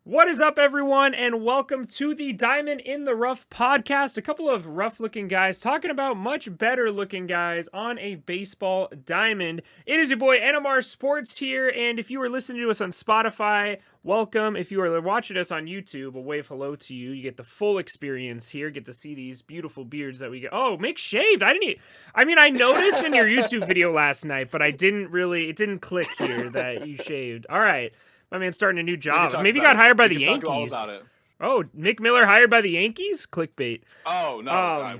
What is up, everyone, and welcome to the Diamond in the Rough podcast. A couple of rough-looking guys talking about much better-looking guys on a baseball diamond. It is your boy NMR Sports here, and if you are listening to us on Spotify, welcome. If you are watching us on YouTube, a wave hello to you. You get the full experience here. Get to see these beautiful beards that we get. Oh, Mick shaved. I noticed in your YouTube video last night, but it didn't click here that you shaved. All right. My man's starting a new job. Maybe he got hired by the Yankees. All about it. Oh, Mick Miller hired by the Yankees? Clickbait. Oh, no.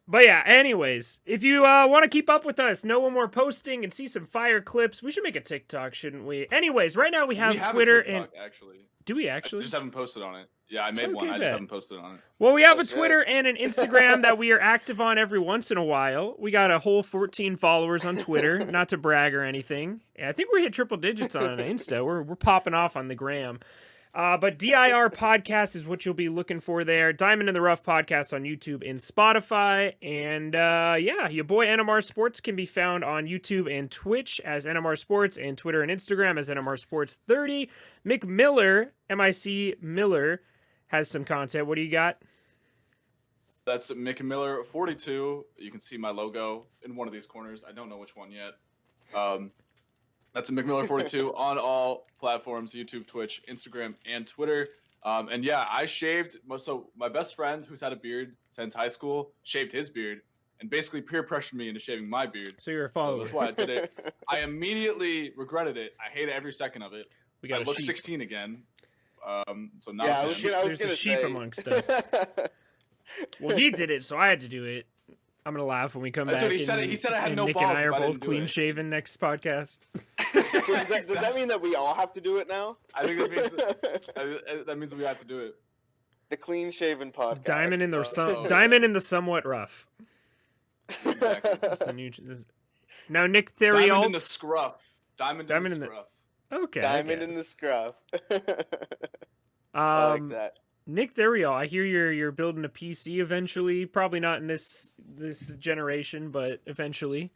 But yeah, anyways, if you want to keep up with us, know when we're posting and see some fire clips, we should make a TikTok, shouldn't we? Anyways, right now we have Twitter a TikTok, actually. Do we actually? I just haven't posted on it. Yeah, I made one. I just haven't posted on it. Well, we have a Twitter and an Instagram that we are active on every once in a while. We got a whole 14 followers on Twitter, not to brag or anything. Yeah, I think we hit triple digits on Insta. We're popping off on the gram. But DIR podcast is what you'll be looking for there. Diamond in the Rough podcast on YouTube and Spotify. And yeah, your boy NMR Sports can be found on YouTube and Twitch as NMR Sports and Twitter and Instagram as NMR Sports 30. Mick Miller, MIC Miller, has some content. What do you got? That's Mick Miller 42. You can see my logo in one of these corners. I don't know which one yet. That's a Mick Miller 42 on all platforms: YouTube, Twitch, Instagram, and Twitter. And yeah, I shaved. So my best friend, who's had a beard since high school, shaved his beard and basically peer pressured me into shaving my beard. So you're a follower. So that's why I did it. I immediately regretted it. I hated every second of it. I look 16 again. So now there's a sheep amongst us. Well, he did it, so I had to do it. I'm gonna laugh when we come back. Dude, he said I had no Nick balls. And I are both clean shaven next podcast. Does that mean that we all have to do it now? I think that means we have to do it. The clean shaven podcast. Diamond in the somewhat rough. Exactly. Now Nick Theriault. Diamond in the scruff. Diamond in the scruff. Okay. Diamond in the scruff. I like that. Nick Theriault, I hear you're building a PC eventually. Probably not in this generation, but eventually.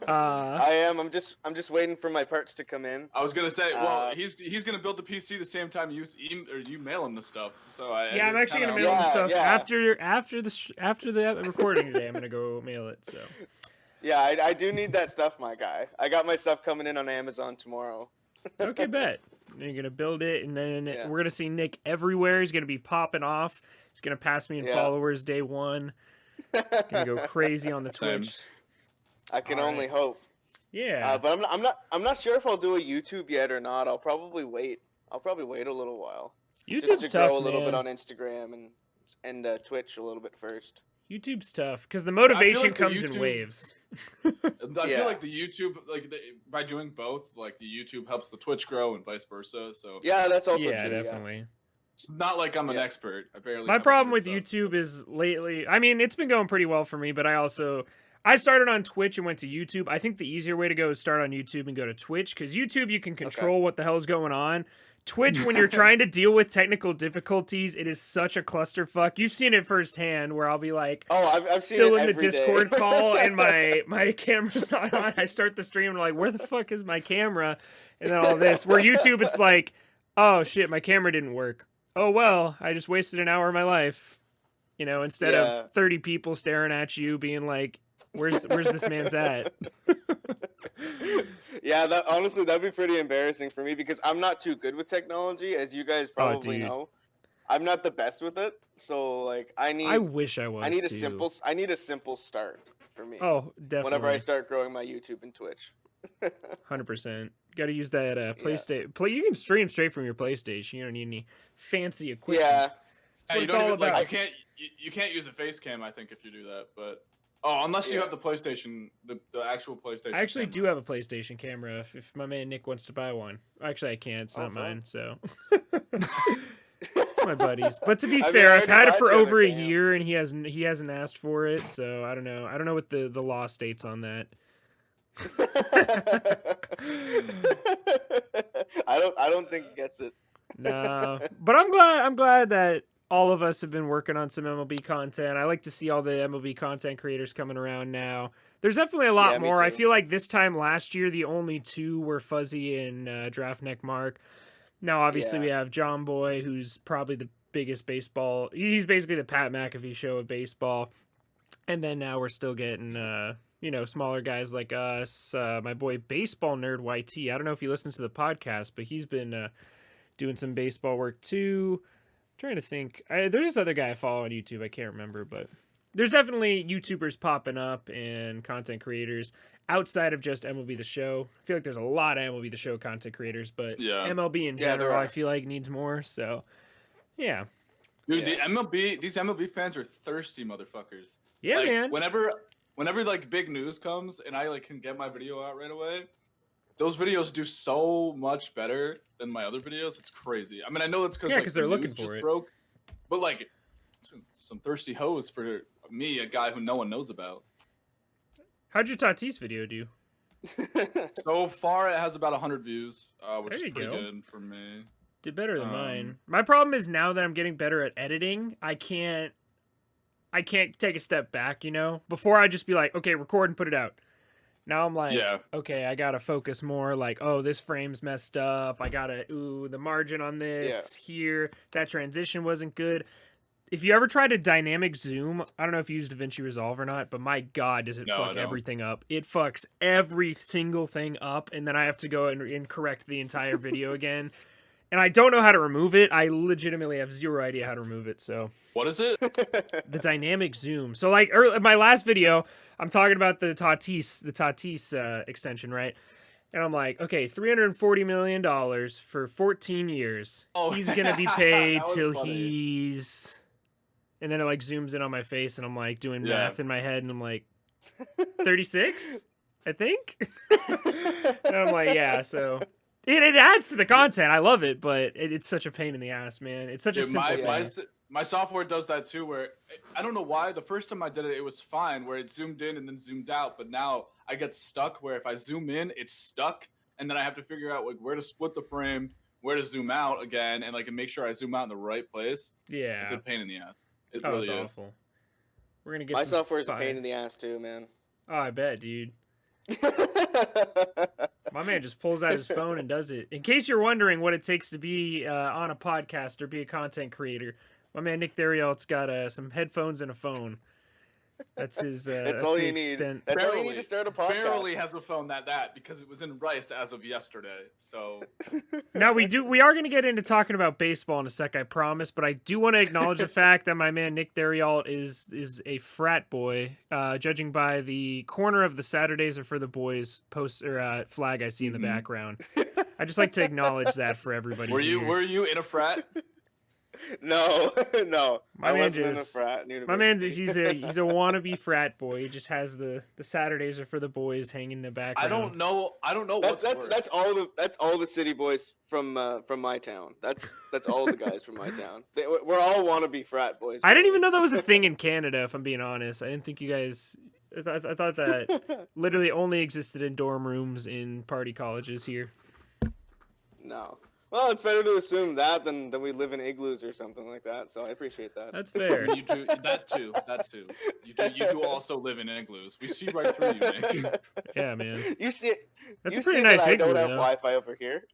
I am. I'm just waiting for my parts to come in. I was gonna say, well, he's gonna build the PC the same time you mail him the stuff. So I'm actually gonna mail him the stuff after the recording today. I'm gonna go mail it. So. Yeah, I do need that stuff, my guy. I got my stuff coming in on Amazon tomorrow. Okay, bet. You're going to build it, and then we're going to see Nick everywhere. He's going to be popping off. He's going to pass me in followers day one. Going to go crazy on the Twitch. I can only hope. Yeah. But I'm not sure if I'll do a YouTube yet or not. I'll probably wait. I'll probably wait a little while. YouTube's just to tough, grow a little bit on Instagram and Twitch a little bit first. YouTube's tough because the motivation comes in waves. I feel like the YouTube, by doing both, like the YouTube helps the Twitch grow and vice versa. So yeah, that's also true. Definitely. Yeah. It's not like I'm an expert. I barely. My problem with YouTube is lately. I mean, it's been going pretty well for me, but I started on Twitch and went to YouTube. I think the easier way to go is start on YouTube and go to Twitch because YouTube you can control what the hell's going on. Twitch, when you're trying to deal with technical difficulties, it is such a clusterfuck. You've seen it firsthand where I'll be like, I've still seen in the Discord call and my camera's not on. I start the stream and I'm like, where the fuck is my camera? And then all this. Where YouTube, it's like, oh shit, my camera didn't work. Oh well, I just wasted an hour of my life. You know, instead of 30 people staring at you being like, where's this man's at? Yeah, honestly, that'd be pretty embarrassing for me because I'm not too good with technology, as you guys probably know. I'm not the best with it, so I wish I was. I need a simple start for me. Oh, definitely. Whenever I start growing my YouTube and Twitch. 100%. Got to use that PlayStation. You can stream straight from your PlayStation. You don't need any fancy equipment. Yeah. So it's all about. You can't use a face cam, I think, if you do that, but. Oh, unless you have the PlayStation, the actual PElaystation. I actually do have a PlayStation camera. If my man Nick wants to buy one, actually I can't. It's not mine, so it's my buddy's. But to be fair, I've had it for over a year, and he hasn't asked for it. So I don't know. I don't know what the law states on that. I don't think he gets it. No, but I'm glad that all of us have been working on some MLB content. I like to see all the MLB content creators coming around now. There's definitely a lot more. I feel like this time last year, the only two were Fuzzy and Draft Neck Mark. Now, obviously, Yeah. we have John Boy, who's probably the biggest baseball. He's basically the Pat McAfee show of baseball. And then now we're still getting, smaller guys like us. My boy, Baseball Nerd YT. I don't know if he listens to the podcast, but he's been doing some baseball work too. I'm trying to think. There's this other guy I follow on YouTube. I can't remember, but there's definitely YouTubers popping up and content creators outside of just MLB The Show. I feel like there's a lot of MLB The Show content creators, but MLB in general, I feel like needs more. So, yeah. Dude, these MLB fans are thirsty motherfuckers. Yeah, like, man. Whenever like big news comes and I like can get my video out right away, those videos do so much better than my other videos. It's crazy. I mean, I know it's because they're looking for it. Broke, but like some thirsty hoes for me, a guy who no one knows about. How'd your Tatis video do? So far, it has about 100 views, which there is pretty good for me. Did better than mine. My problem is now that I'm getting better at editing, I can't take a step back, Before I'd just be like, okay, record and put it out. Now I'm like, okay, I gotta focus more. Like, oh, this frame's messed up. I gotta, the margin on this here. That transition wasn't good. If you ever tried a dynamic zoom, I don't know if you use DaVinci Resolve or not, but my God, does it fuck everything up. It fucks every single thing up, and then I have to go and correct the entire video again. And I don't know how to remove it. I legitimately have zero idea how to remove it. So what is it? The dynamic zoom. So like my last video, I'm talking about the Tatis extension, right? And I'm like, okay, $340 million for 14 years. Oh, he's gonna be paid till funny. he's. And then it like zooms in on my face, and I'm like doing math in my head, and I'm like, 36, I think. And I'm like, yeah, so. It adds to the content. I love it, but it's such a pain in the ass, man. It's such a simple thing. My software does that too, where I don't know why. The first time I did it, it was fine, where it zoomed in and then zoomed out. But now I get stuck where if I zoom in, it's stuck, and then I have to figure out like where to split the frame, where to zoom out again, and like make sure I zoom out in the right place. Yeah, it's a pain in the ass. It really it's is. Awful. We're gonna get my software is a pain in the ass too, man. Oh, I bet, dude. My man just pulls out his phone and does it. In case you're wondering what it takes to be on a podcast or be a content creator, my man Nick Theriault's got some headphones and a phone. That's his. That's that's all the you extent. need. That's all you need to start a podcast. Barely has a phone that because it was in Rice as of yesterday. So now we are going to get into talking about baseball in a sec, I promise. But I do want to acknowledge the fact that my man Nick Theriault is a frat boy, judging by the corner of the Saturdays Are for the Boys post or flag I see in the background. I just like to acknowledge that for everybody. Were you in a frat? No. My I man wasn't just, in a frat. my man, he's a wannabe frat boy. He just has the Saturdays Are for the Boys hanging in the background. I don't know. That's all the city boys from my town. That's all the guys from my town. We're all wannabe frat boys. I didn't even know that was a thing in Canada. If I'm being honest, I didn't think you guys. I thought that literally only existed in dorm rooms in party colleges here. No. Well, it's better to assume that than we live in igloos or something like that. So I appreciate that. That's fair. You do that too. You do also live in igloos. We see right through you, Nick. Yeah, man. You see it. That's you a pretty see nice that igloo, I don't have though. Wi-Fi over here.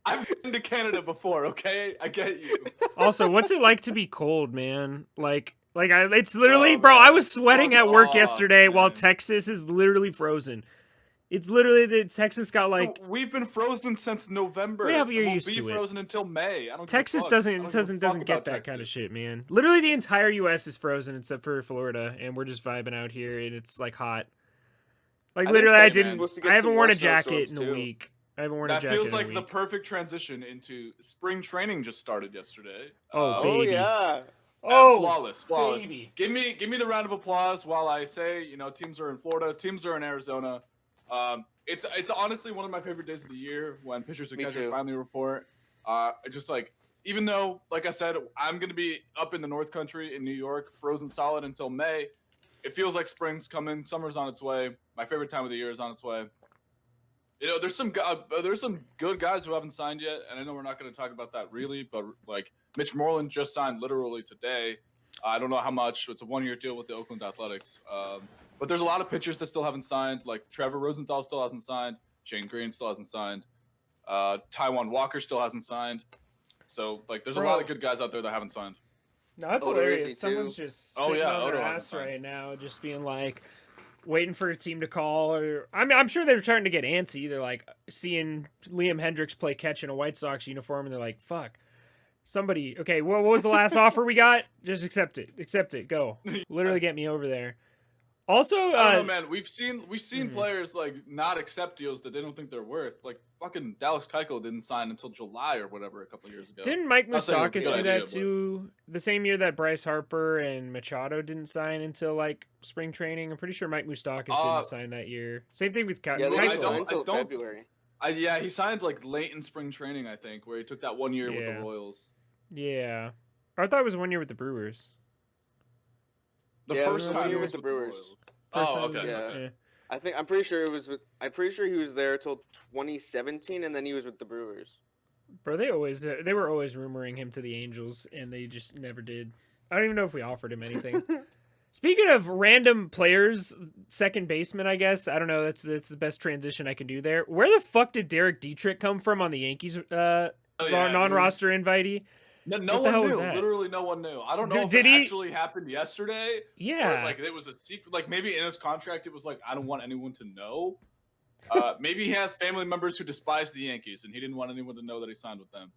I've been to Canada before. Okay, I get you. Also, what's it like to be cold, man? It's literally, bro. I was sweating at work yesterday while Texas is literally frozen. It's literally that Texas got like. We've been frozen since November. Yeah, but you're used to it. We'll be frozen until May. Texas doesn't get that kind of shit, man. Literally, the entire U.S. is frozen except for Florida, and we're just vibing out here, and it's like hot. Like literally, I haven't worn a jacket in a week. I haven't worn a jacket. That feels like the perfect transition into spring training. Just started yesterday. Oh, baby. Yeah. Oh, flawless. Baby. Give me the round of applause while I say, teams are in Florida, teams are in Arizona. It's honestly one of my favorite days of the year when pitchers and catchers finally report. Just like, even though, like I said, I'm going to be up in the North Country in New York, frozen solid until May. It feels like spring's coming, summer's on its way. My favorite time of the year is on its way. There's some good guys who haven't signed yet, and I know we're not going to talk about that really, but like Mitch Moreland just signed literally today. I don't know how much. It's a 1-year deal with the Oakland Athletics. But there's a lot of pitchers that still haven't signed. Like Trevor Rosenthal still hasn't signed. Shane Green still hasn't signed. Taijuan Walker still hasn't signed. So like, there's a lot of good guys out there that haven't signed. No, that's hilarious. Someone's just sitting on their ass right now, just being like, waiting for a team to call. Or I'm sure they're trying to get antsy. They're like seeing Liam Hendricks play catch in a White Sox uniform, and they're like, fuck. Somebody, okay, what was the last offer we got? Just accept it. Go. Literally get me over there. Also, I don't know, man. We've seen players like not accept deals that they don't think they're worth. Like fucking Dallas Keuchel didn't sign until July or whatever a couple years ago. Didn't Mike Moustakas do that too? The same year that Bryce Harper and Machado didn't sign until like spring training. I'm pretty sure Mike Moustakas didn't sign that year. Same thing with Keuchel. Yeah, they until February. He signed like late in spring training, I think, where he took that 1 year with the Royals. Yeah, or I thought it was 1 year with the Brewers. The first time he was with the Brewers. Okay. Yeah. I'm pretty sure he was there till 2017, and then he was with the Brewers. Bro, they were always rumoring him to the Angels, and they just never did. I don't even know if we offered him anything. Speaking of random players, second baseman, I guess. I don't know. That's the best transition I can do there. Where the fuck did Derek Dietrich come from on the Yankees non-roster invitee? No one knew. Literally, no one knew. I don't know if it actually happened yesterday. Yeah. Or like it was a secret. Like maybe in his contract, it was like, I don't want anyone to know. Maybe he has family members who despise the Yankees, and he didn't want anyone to know that he signed with them.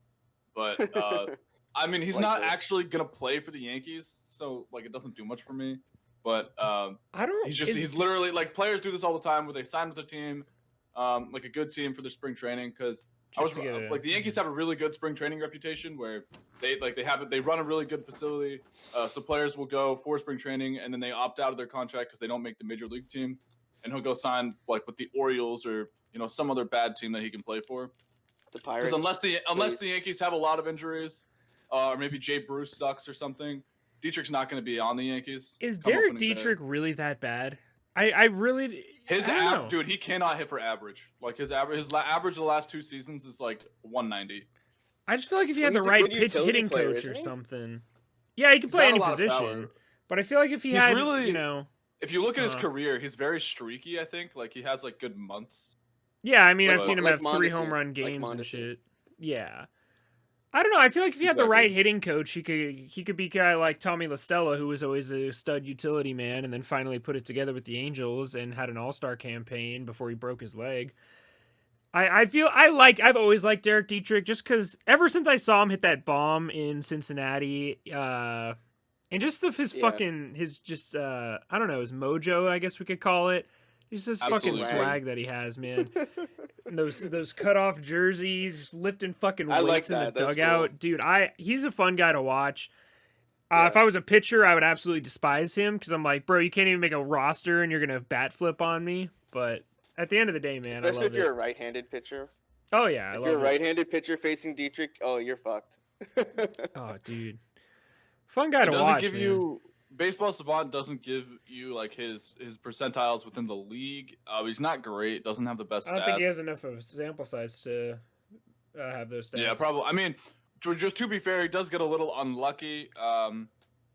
But I mean, he's not actually gonna play for the Yankees, so like it doesn't do much for me. But he's literally like, players do this all the time where they sign with a team, like a good team for their spring training, because the Yankees have a really good spring training reputation where they run a really good facility. So players will go for spring training and then they opt out of their contract because they don't make the major league team, and he'll go sign like with the Orioles or some other bad team that he can play for. The Pirates. Because unless the Yankees have a lot of injuries, or maybe Jay Bruce sucks or something, Dietrich's not going to be on the Yankees. Is Derek Dietrich really that bad? I really dude, he cannot hit for average. Like his average the last 2 seasons is like 190. I just feel like if he had the right hitting coach or something. Yeah, he can play any position. But I feel like if he had, if you look at his career, he's very streaky, I think. Like he has like good months. Yeah, I mean, I've seen him have 3 home run games and shit. Yeah. I don't know. I feel like if he had the right hitting coach, he could be a guy like Tommy La Stella, who was always a stud utility man, and then finally put it together with the Angels and had an all-star campaign before he broke his leg. I've always liked Derek Dietrich just because ever since I saw him hit that bomb in Cincinnati, and just his I don't know, his mojo, I guess we could call it. He's just fucking swag that he has, man. And those cut off jerseys, just lifting fucking weights in the dugout. Cool. Dude, he's a fun guy to watch. If I was a pitcher, I would absolutely despise him because I'm like, bro, you can't even make a roster and you're gonna bat flip on me. But at the end of the day, man, especially if you're a right-handed pitcher. Oh yeah, if you're a right-handed pitcher facing Dietrich, oh, you're fucked. Oh, dude, fun guy to watch. Baseball Savant doesn't give you like his percentiles within the league. He's not great. Doesn't have the best stats. I don't think he has enough of a sample size to have those stats. Yeah, probably. I mean, just to be fair, he does get a little unlucky.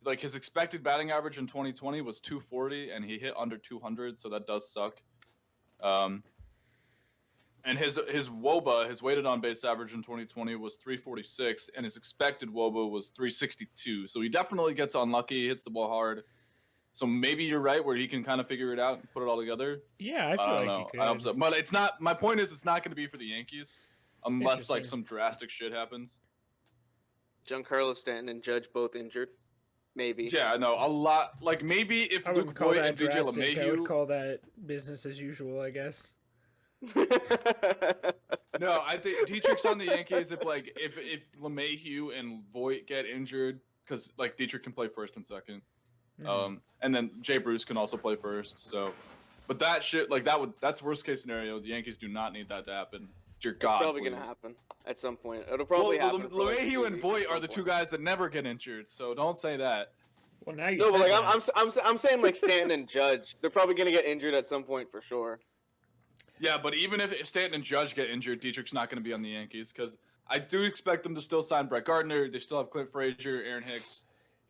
Like his expected batting average in 2020 was 240, and he hit under 200, so that does suck. And his WOBA, his weighted on base average in 2020 was 346, and his expected WOBA was 362. So he definitely gets unlucky, hits the ball hard. So maybe you're right where he can kind of figure it out and put it all together. Yeah, I feel like he could. I hope so. But it's not. My point is, it's not going to be for the Yankees unless like some drastic shit happens. Giancarlo Stanton and Judge both injured. Maybe. Yeah, no, a lot. Like maybe if Luke Voit and DJ LeMahieu. I would call that business as usual, I guess. No, I think Dietrich's on the Yankees if LeMahieu and Voit get injured, because like Dietrich can play first and second, and then Jay Bruce can also play first. So, but that shit that's worst case scenario. The Yankees do not need that to happen. Dear God, it's probably gonna happen at some point. It'll probably happen. LeMahieu and Voit are the 2 guys that never get injured, so don't say that. Well, now you. No, but like I'm saying like Stanton and Judge, they're probably gonna get injured at some point for sure. Yeah, but even if Stanton and Judge get injured, Dietrich's not going to be on the Yankees because I do expect them to still sign Brett Gardner. They still have Clint Frazier, Aaron Hicks.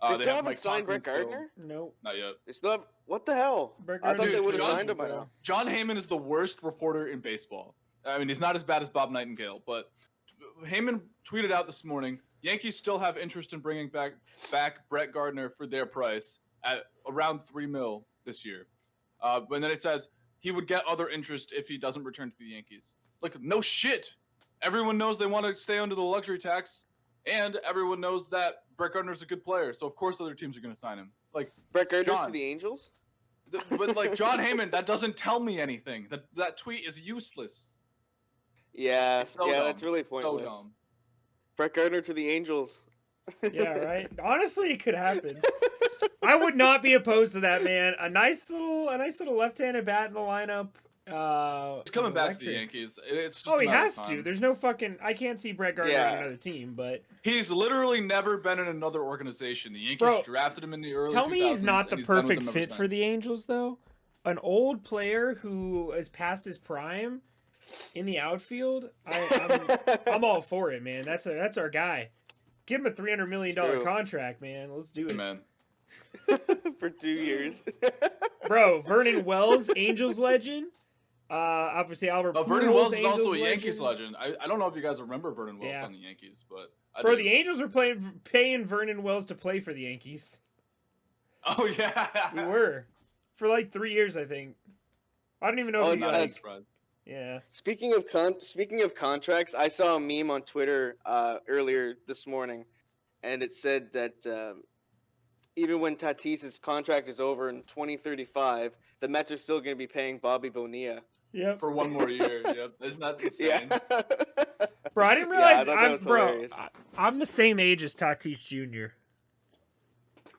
They still haven't signed Brett Gardner? Nope. Not yet. They still have... What the hell? I thought they would have signed him by now. John Heyman is the worst reporter in baseball. I mean, he's not as bad as Bob Nightingale, but Heyman tweeted out this morning, Yankees still have interest in bringing back Brett Gardner for their price at around $3 million this year. But then it says he would get other interest if he doesn't return to the Yankees. Like, no shit. Everyone knows they want to stay under the luxury tax, and everyone knows that Brett Gardner's a good player, so of course other teams are going to sign him. Like Brett Gardner's to the Angels? But like John Heyman, that doesn't tell me anything. That tweet is useless. Yeah, so that's really pointless. So dumb. Brett Gardner to the Angels. Yeah, right. Honestly, it could happen. I would not be opposed to that, man. A nice little left-handed bat in the lineup. He's coming back to the Yankees. It's just he has to. There's no fucking. I can't see Brett Gardner on another team, but he's literally never been in another organization. The Yankees drafted him in the early 2000s. Tell me he's not the perfect fit for the Angels, though. An old player who is past his prime in the outfield. I'm all for it, man. That's our guy. Give him a $300 million contract, man. Let's do it, man. For 2 years, bro. Vernon Wells, Angels legend. Obviously Albert. Vernon Wells is also a Yankees legend. I don't know if you guys remember Vernon Wells on the Yankees, but the Angels were paying Vernon Wells to play for the Yankees. Oh yeah, we were for like 3 years, I think. I don't even know if he's yeah. Speaking of contracts, I saw a meme on Twitter earlier this morning, and it said that even when Tatis' contract is over in 2035, the Mets are still going to be paying Bobby Bonilla. Yep. For 1 more year. Yep. Isn't that insane? Yeah. Bro, I didn't realize I'm the same age as Tatis Jr.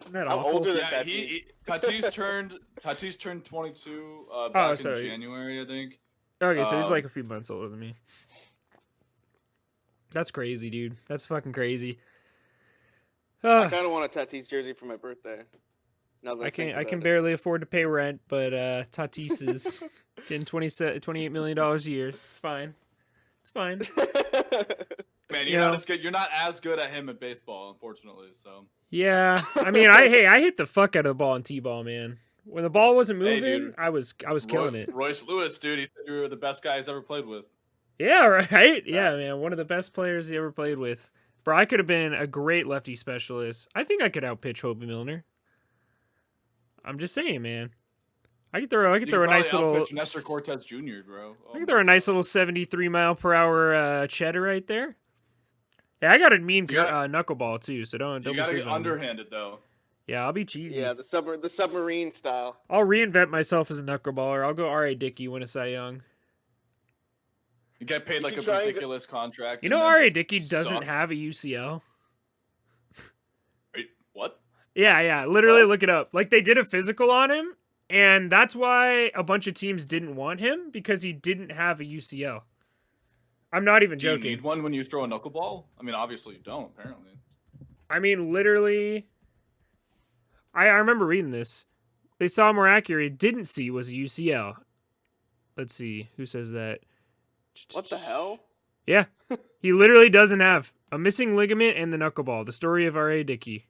Isn't that I'm awful? older than Tatis. Tatis turned 22 back in January, I think. Okay, so he's like a few months older than me. That's crazy, dude. That's fucking crazy. I kind of want a Tatis jersey for my birthday. I can barely afford to pay rent, but Tatis is getting $28 million a year. It's fine. It's fine. Man, you're not as good. You're not as good at him at baseball, unfortunately. So. Yeah, I mean, I hit the fuck out of the ball in T-ball, man. When the ball wasn't moving, dude, I was killing it. Royce Lewis, dude, he said you were the best guy he's ever played with. Yeah, right. Yeah, man, one of the best players he ever played with. Bro, I could have been a great lefty specialist. I think I could outpitch Hoby Milner. I'm just saying, man. I could throw a nice little Nestor Cortez Jr., bro. I could throw a nice little 73 mile per hour cheddar right there. Yeah, I got a mean knuckleball too, so don't. You gotta get underhanded though. Yeah, I'll be cheesy. Yeah, the submarine style. I'll reinvent myself as a knuckleballer. I'll go R.A. Dickey, win a Cy Young. You get paid like a ridiculous contract. You know R.A. Dickey doesn't have a UCL. Wait, what? Yeah. Literally look it up. Like, they did a physical on him, and that's why a bunch of teams didn't want him, because he didn't have a UCL. I'm not even joking. Do you need one when you throw a knuckleball? I mean, obviously you don't, apparently. I mean, literally, I remember reading this. They saw more accurate, didn't see was a UCL. Let's see. Who says that? What the hell? Yeah. He literally doesn't have a missing ligament and the knuckleball. The story of R.A. Dickey.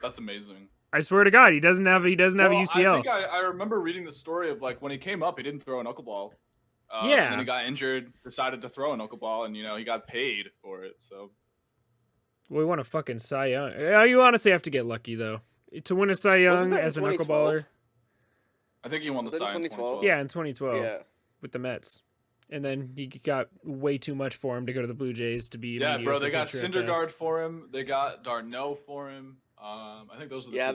That's amazing. I swear to God, he doesn't have a UCL. I think I remember reading the story of, like, when he came up, he didn't throw a knuckleball. Yeah. And then he got injured, decided to throw a knuckleball, and, he got paid for it, so. Well, we want a fucking Cy Young. You honestly have to get lucky, though. To win a Cy Young as a knuckleballer. I think he won the Cy in 2012. Yeah, in 2012. Yeah. With the Mets. And then he got way too much for him to go to the Blue Jays to be. Yeah, bro, they got Syndergaard for him. They got Darno for him. I think those are the two guys.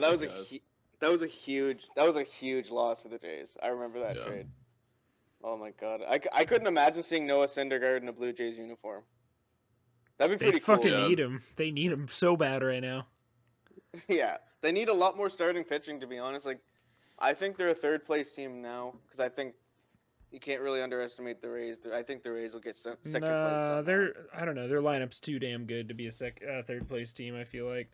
That was a huge loss for the Jays. I remember that trade. Oh my God, I couldn't imagine seeing Noah Syndergaard in a Blue Jays uniform. That'd be pretty cool. They fucking need him. They need him so bad right now. Yeah, they need a lot more starting pitching, to be honest. Like, I think they're a third place team now, because I think you can't really underestimate the Rays. I think the Rays will get second place. I don't know. Their lineup's too damn good to be a third place team, I feel like.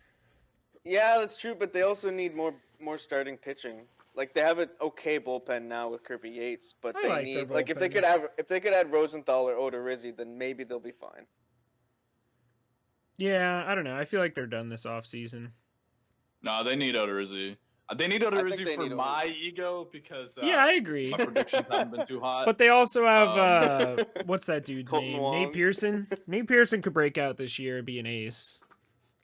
Yeah, that's true, but they also need more starting pitching. Like, they have an okay bullpen now with Kirby Yates, but they need, like, if they could add Rosenthal or Odorizzi, then maybe they'll be fine. Yeah, I don't know. I feel like they're done this offseason. No, they need Odorizzi. They need I think Odorizzi they for need my ego because Yeah, I agree. my predictions haven't been too hot. But they also have Um, what's that dude's Colton name? Wong. Nate Pearson. Nate Pearson could break out this year and be an ace.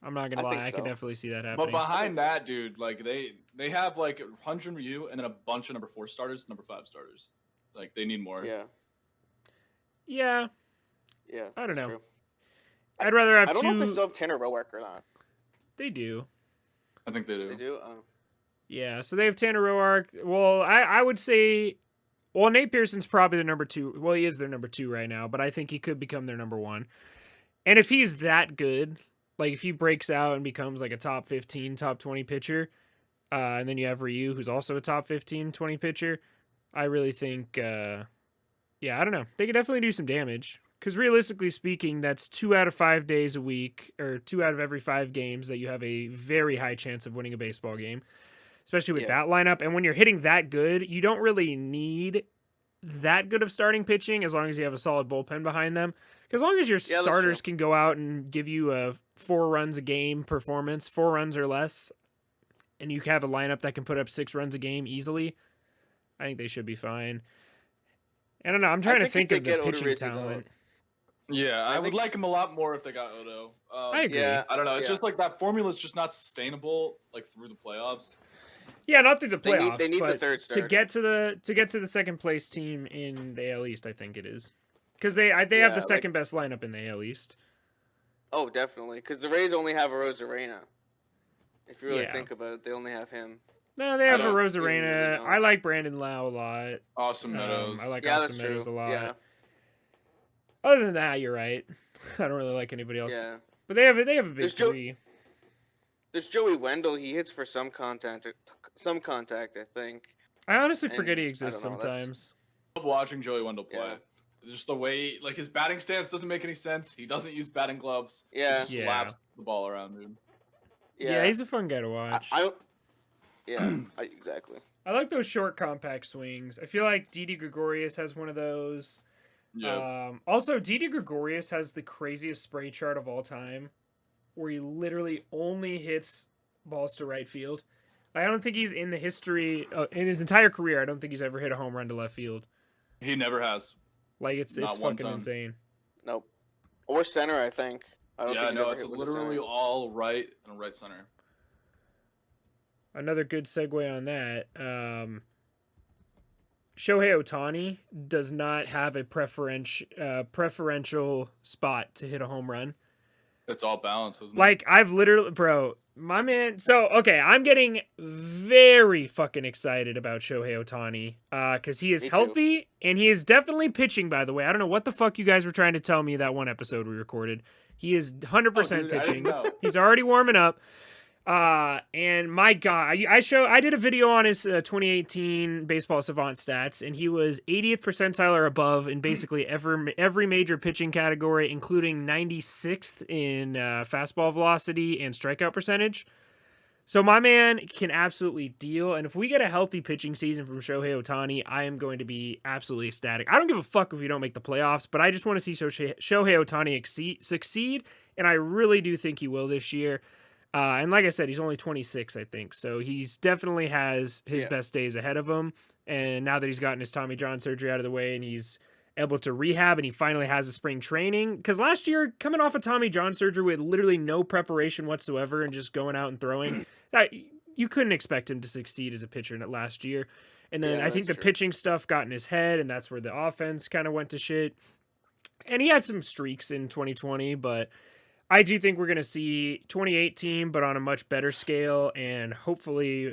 I'm not gonna I lie, think I could so. definitely see that But happening. behind that, dude, like they have like 100 Ryu and then a bunch of number 4 starters, number 5 starters. Like they need more. Yeah, Yeah, yeah. I don't that's know. True. I'd rather have I don't know if they two. still have Tanner Roark or not. They do. I think they do. They do. Yeah, so they have Tanner Roark. Well, I would say, well, Nate Pearson's probably the number 2. Well, he is their number 2 right now, but I think he could become their number 1. And if he's that good, like if he breaks out and becomes like a top 15, top 20 pitcher, and then you have Ryu, who's also a top 15, 20 pitcher, I really think, yeah, I don't know. They could definitely do some damage. Because realistically speaking, that's 2 out of 5 days a week, or 2 out of every 5 games that you have a very high chance of winning a baseball game, especially with that lineup. And when you're hitting that good, you don't really need that good of starting pitching as long as you have a solid bullpen behind them. Because as long as your starters can go out and give you a 4 runs a game performance, 4 runs or less, and you have a lineup that can put up 6 runs a game easily, I think they should be fine. I don't know. I'm trying to think of the pitching talent. Yeah, I would like him a lot more if they got Odo. I agree. Yeah, I don't know. It's just like that formula is just not sustainable like through the playoffs. Yeah, not through the playoffs. They need but the third starter. to get to the second place team in the AL East. I think it is because they have the second best lineup in the AL East. Oh, definitely. Because the Rays only have a Rosarena. If you really think about it, they only have him. No, they have a Rosarena. Really I like Brandon Lau a lot. Austin Meadows. I like Austin Meadows a lot. Yeah. Other than that, you're right. I don't really like anybody else. Yeah. But they have a big three. There's Joey Wendell. He hits for some contact, I think. I honestly forget he exists sometimes. I love watching Joey Wendell play. Yeah. Just the way, like, his batting stance doesn't make any sense. He doesn't use batting gloves. Yeah. He just slaps the ball around, dude. Yeah, he's a fun guy to watch. Exactly. I like those short, compact swings. I feel like Didi Gregorius has one of those. Yeah. Also, Didi Gregorius has the craziest spray chart of all time, where he literally only hits balls to right field. I don't think he's in the history in his entire career. I don't think he's ever hit a home run to left field. He never has. Like it's fucking insane. Nope. Or center, I think. It's literally all right and right center. Another good segue on that. Shohei Ohtani does not have a preferential spot to hit a home run. It's all balanced, isn't it? Like, I've literally, bro, my man. So, okay, I'm getting very fucking excited about Shohei Ohtani because he is healthy and he is definitely pitching, by the way. I don't know what the fuck you guys were trying to tell me that one episode we recorded. He is 100% pitching. He's already warming up. And my God, I did a video on his 2018 Baseball Savant stats, and he was 80th percentile or above in basically every major pitching category, including 96th in fastball velocity and strikeout percentage. So my man can absolutely deal, and if we get a healthy pitching season from Shohei Ohtani, I am going to be absolutely ecstatic. I don't give a fuck if we don't make the playoffs, but I just want to see Shohei Ohtani succeed, and I really do think he will this year. And like I said, he's only 26, I think. So he's definitely has his best days ahead of him. And now that he's gotten his Tommy John surgery out of the way and he's able to rehab and he finally has a spring training. Because last year, coming off of Tommy John surgery with literally no preparation whatsoever and just going out and throwing, you couldn't expect him to succeed as a pitcher last year. And then I think the pitching stuff got in his head, and that's where the offense kind of went to shit. And he had some streaks in 2020, but I do think we're going to see 2018, but on a much better scale, and hopefully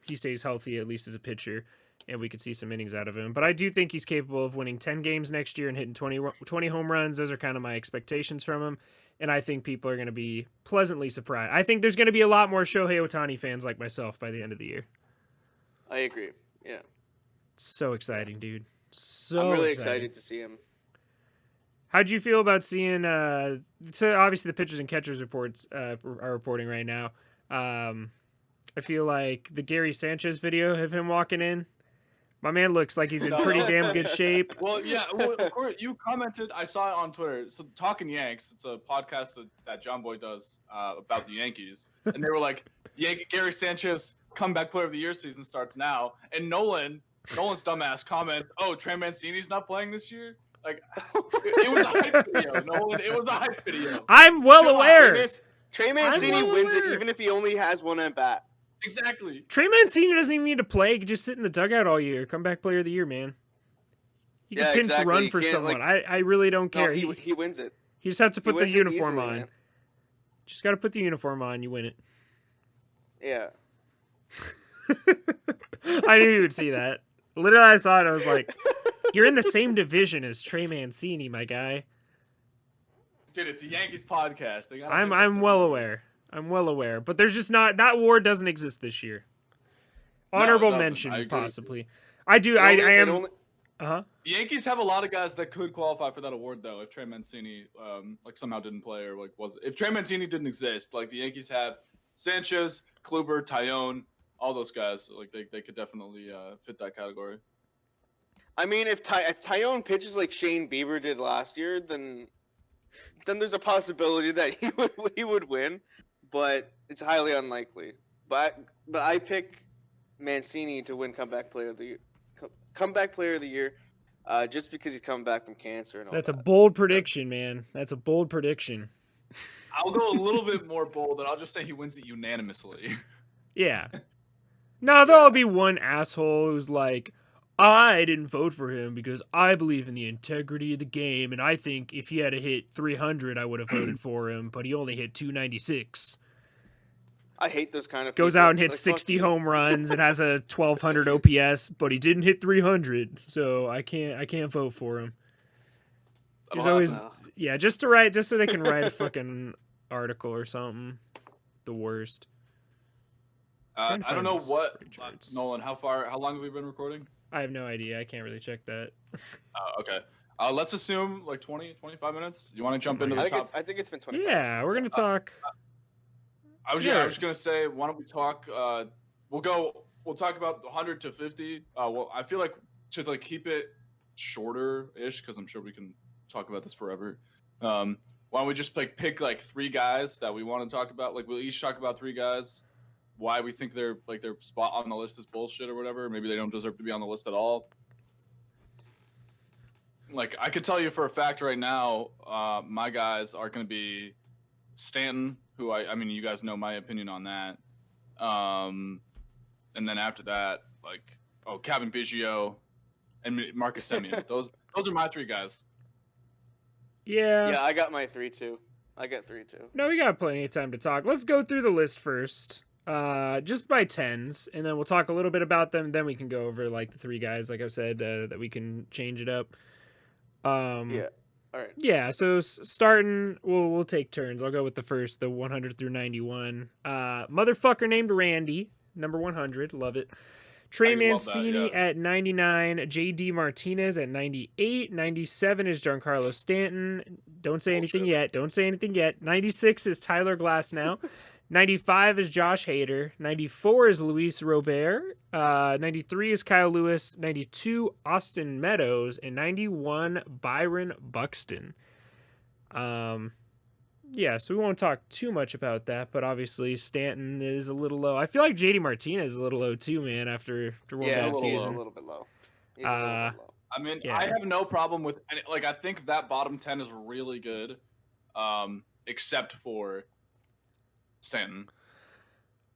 he stays healthy, at least as a pitcher, and we could see some innings out of him. But I do think he's capable of winning 10 games next year and hitting 20 home runs. Those are kind of my expectations from him, and I think people are going to be pleasantly surprised. I think there's going to be a lot more Shohei Ohtani fans like myself by the end of the year. I agree, yeah. So exciting, dude. So I'm really excited to see him. How'd you feel about seeing? So obviously the pitchers and catchers reports are reporting right now. I feel like the Gary Sanchez video of him walking in. My man looks like he's in pretty damn good shape. Well, yeah. Well, of course, you commented. I saw it on Twitter. So Talking Yanks, it's a podcast that John Boy does about the Yankees, and they were like, Gary Sanchez comeback player of the year season starts now, and Nolan's dumbass comments, "Oh, Trey Mancini's not playing this year." Like, it was a hype video, Nolan. It was a hype video. I'm well Chill out. aware. Trey Mancini well wins it aware. even if he only has one at bat. Exactly. Trey Mancini doesn't even need to play. He can just sit in the dugout all year. Comeback player of the year, man. He can pinch run You for can't, someone. like- I really don't care. No, he wins it. He just has to He put the wins it uniform easily, on. man. Just got to put the uniform on. You win it. Yeah. I knew you would see that. Literally, I saw it. I was like, "You're in the same division as Trey Mancini, my guy." Dude, it's a Yankees podcast. They gotta I'm hype up the well Yankees. aware. I'm well aware. But there's just not that war doesn't exist this year. Honorable doesn't. mention, I agree with possibly. I do. I am. Uh-huh. The Yankees have a lot of guys that could qualify for that award, though. If Trey Mancini, like somehow didn't play or like if Trey Mancini didn't exist, like the Yankees have Sanchez, Kluber, Tyone, all those guys. Like they could definitely fit that category. I mean, if Tyone pitches like Shane Bieber did last year, then there's a possibility that he would win, but it's highly unlikely. But I pick Mancini to win comeback player of the year, just because he's coming back from cancer and all That's a that. bold prediction, man. That's a bold prediction. I'll go a little bit more bold, and I'll just say he wins it unanimously. Yeah. No, there'll be one asshole who's like, I didn't vote for him because I believe in the integrity of the game, and I think if he had hit 300, I would have voted for him, but he only hit 296. I hate those kind of Goes people. out and hits Like, 60 home runs and has a 1200 OPS, but he didn't hit 300, so I can't vote for him. He's always just so they can write a fucking article or something. The worst. I don't know what charts. Nolan. How long have we been recording? I have no idea. I can't really check that. Okay. Let's assume like 20, 25 minutes. You want to jump into the top? I think it's been 25. Yeah, we're gonna talk. I was just gonna say, why don't we talk? We'll talk about 100 to 50. Well, I feel like to like keep it shorter-ish because I'm sure we can talk about this forever. Why don't we just pick like 3 guys that we want to talk about? Like we'll each talk about 3 guys. Why we think their spot on the list is bullshit or whatever. Maybe they don't deserve to be on the list at all. Like I could tell you for a fact right now, my guys are going to be Stanton, who I mean you guys know my opinion on that. And then after that, Kevin Biggio and Marcus Semien. Those are my 3 guys. Yeah. Yeah, I got my 3 too. I got 3 too. No, we got plenty of time to talk. Let's go through the list first. Just by tens, and then we'll talk a little bit about them. Then we can go over like the 3 guys, like I've said, that we can change it up. Yeah. All right. Yeah. So starting, we'll take turns. I'll go with the first, the 100 through 91. Motherfucker named Randy, number 100. Love it. Trey Mancini at 99. JD Martinez at 98. 97 is Giancarlo Stanton. Don't say anything yet. 96 is Tyler Glasnow. 95 is Josh Hader. 94 is Luis Robert. 93 is Kyle Lewis. 92 Austin Meadows, and 91 Byron Buxton. Yeah, so we won't talk too much about that, but obviously Stanton is a little low. I feel like JD Martinez is a little low too, man. After one bad season, he's a little bit low. He's a little bit low. I mean, Yeah. I have no problem with I think that bottom 10 is really good, except for Stanton.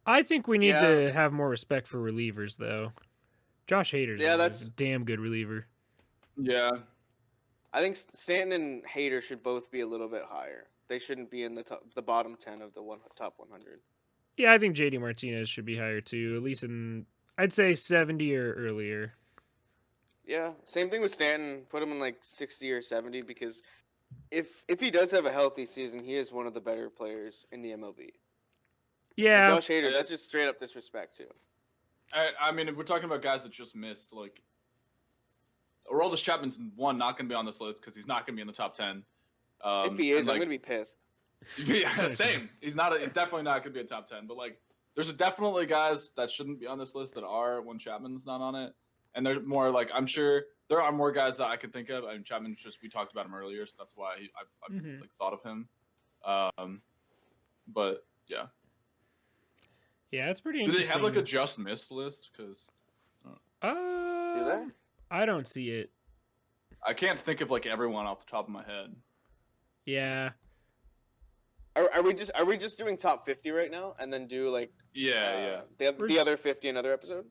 I think we need to have more respect for relievers, though. Josh Hader's a damn good reliever. Yeah. I think Stanton and Hader should both be a little bit higher. They shouldn't be in the bottom 10 of the top 100. Yeah, I think JD Martinez should be higher too, at least I'd say 70 or earlier. Yeah, same thing with Stanton. Put him in like 60 or 70 because if he does have a healthy season, he is one of the better players in the MLB. Yeah. And Josh Hader, that's just straight up disrespect too. I mean, if we're talking about guys that just missed, like Aroldis Chapman's not going to be on this list because he's not going to be in the top 10. If he is, I'm going to be pissed. Yeah, same. He's definitely not going to be a top 10. But like, there's definitely guys that shouldn't be on this list that are when Chapman's not on it, and they're more like I'm sure there are more guys that I can think of. I mean, Chapman we talked about him earlier, so that's why I like thought of him. But yeah. Yeah, it's pretty Do they interesting. have like a just missed list? Because Do they? I don't see it. I can't think of like everyone off the top of my head. Yeah. Are we just doing top 50 right now, and then do like Yeah. the other 50 another episode?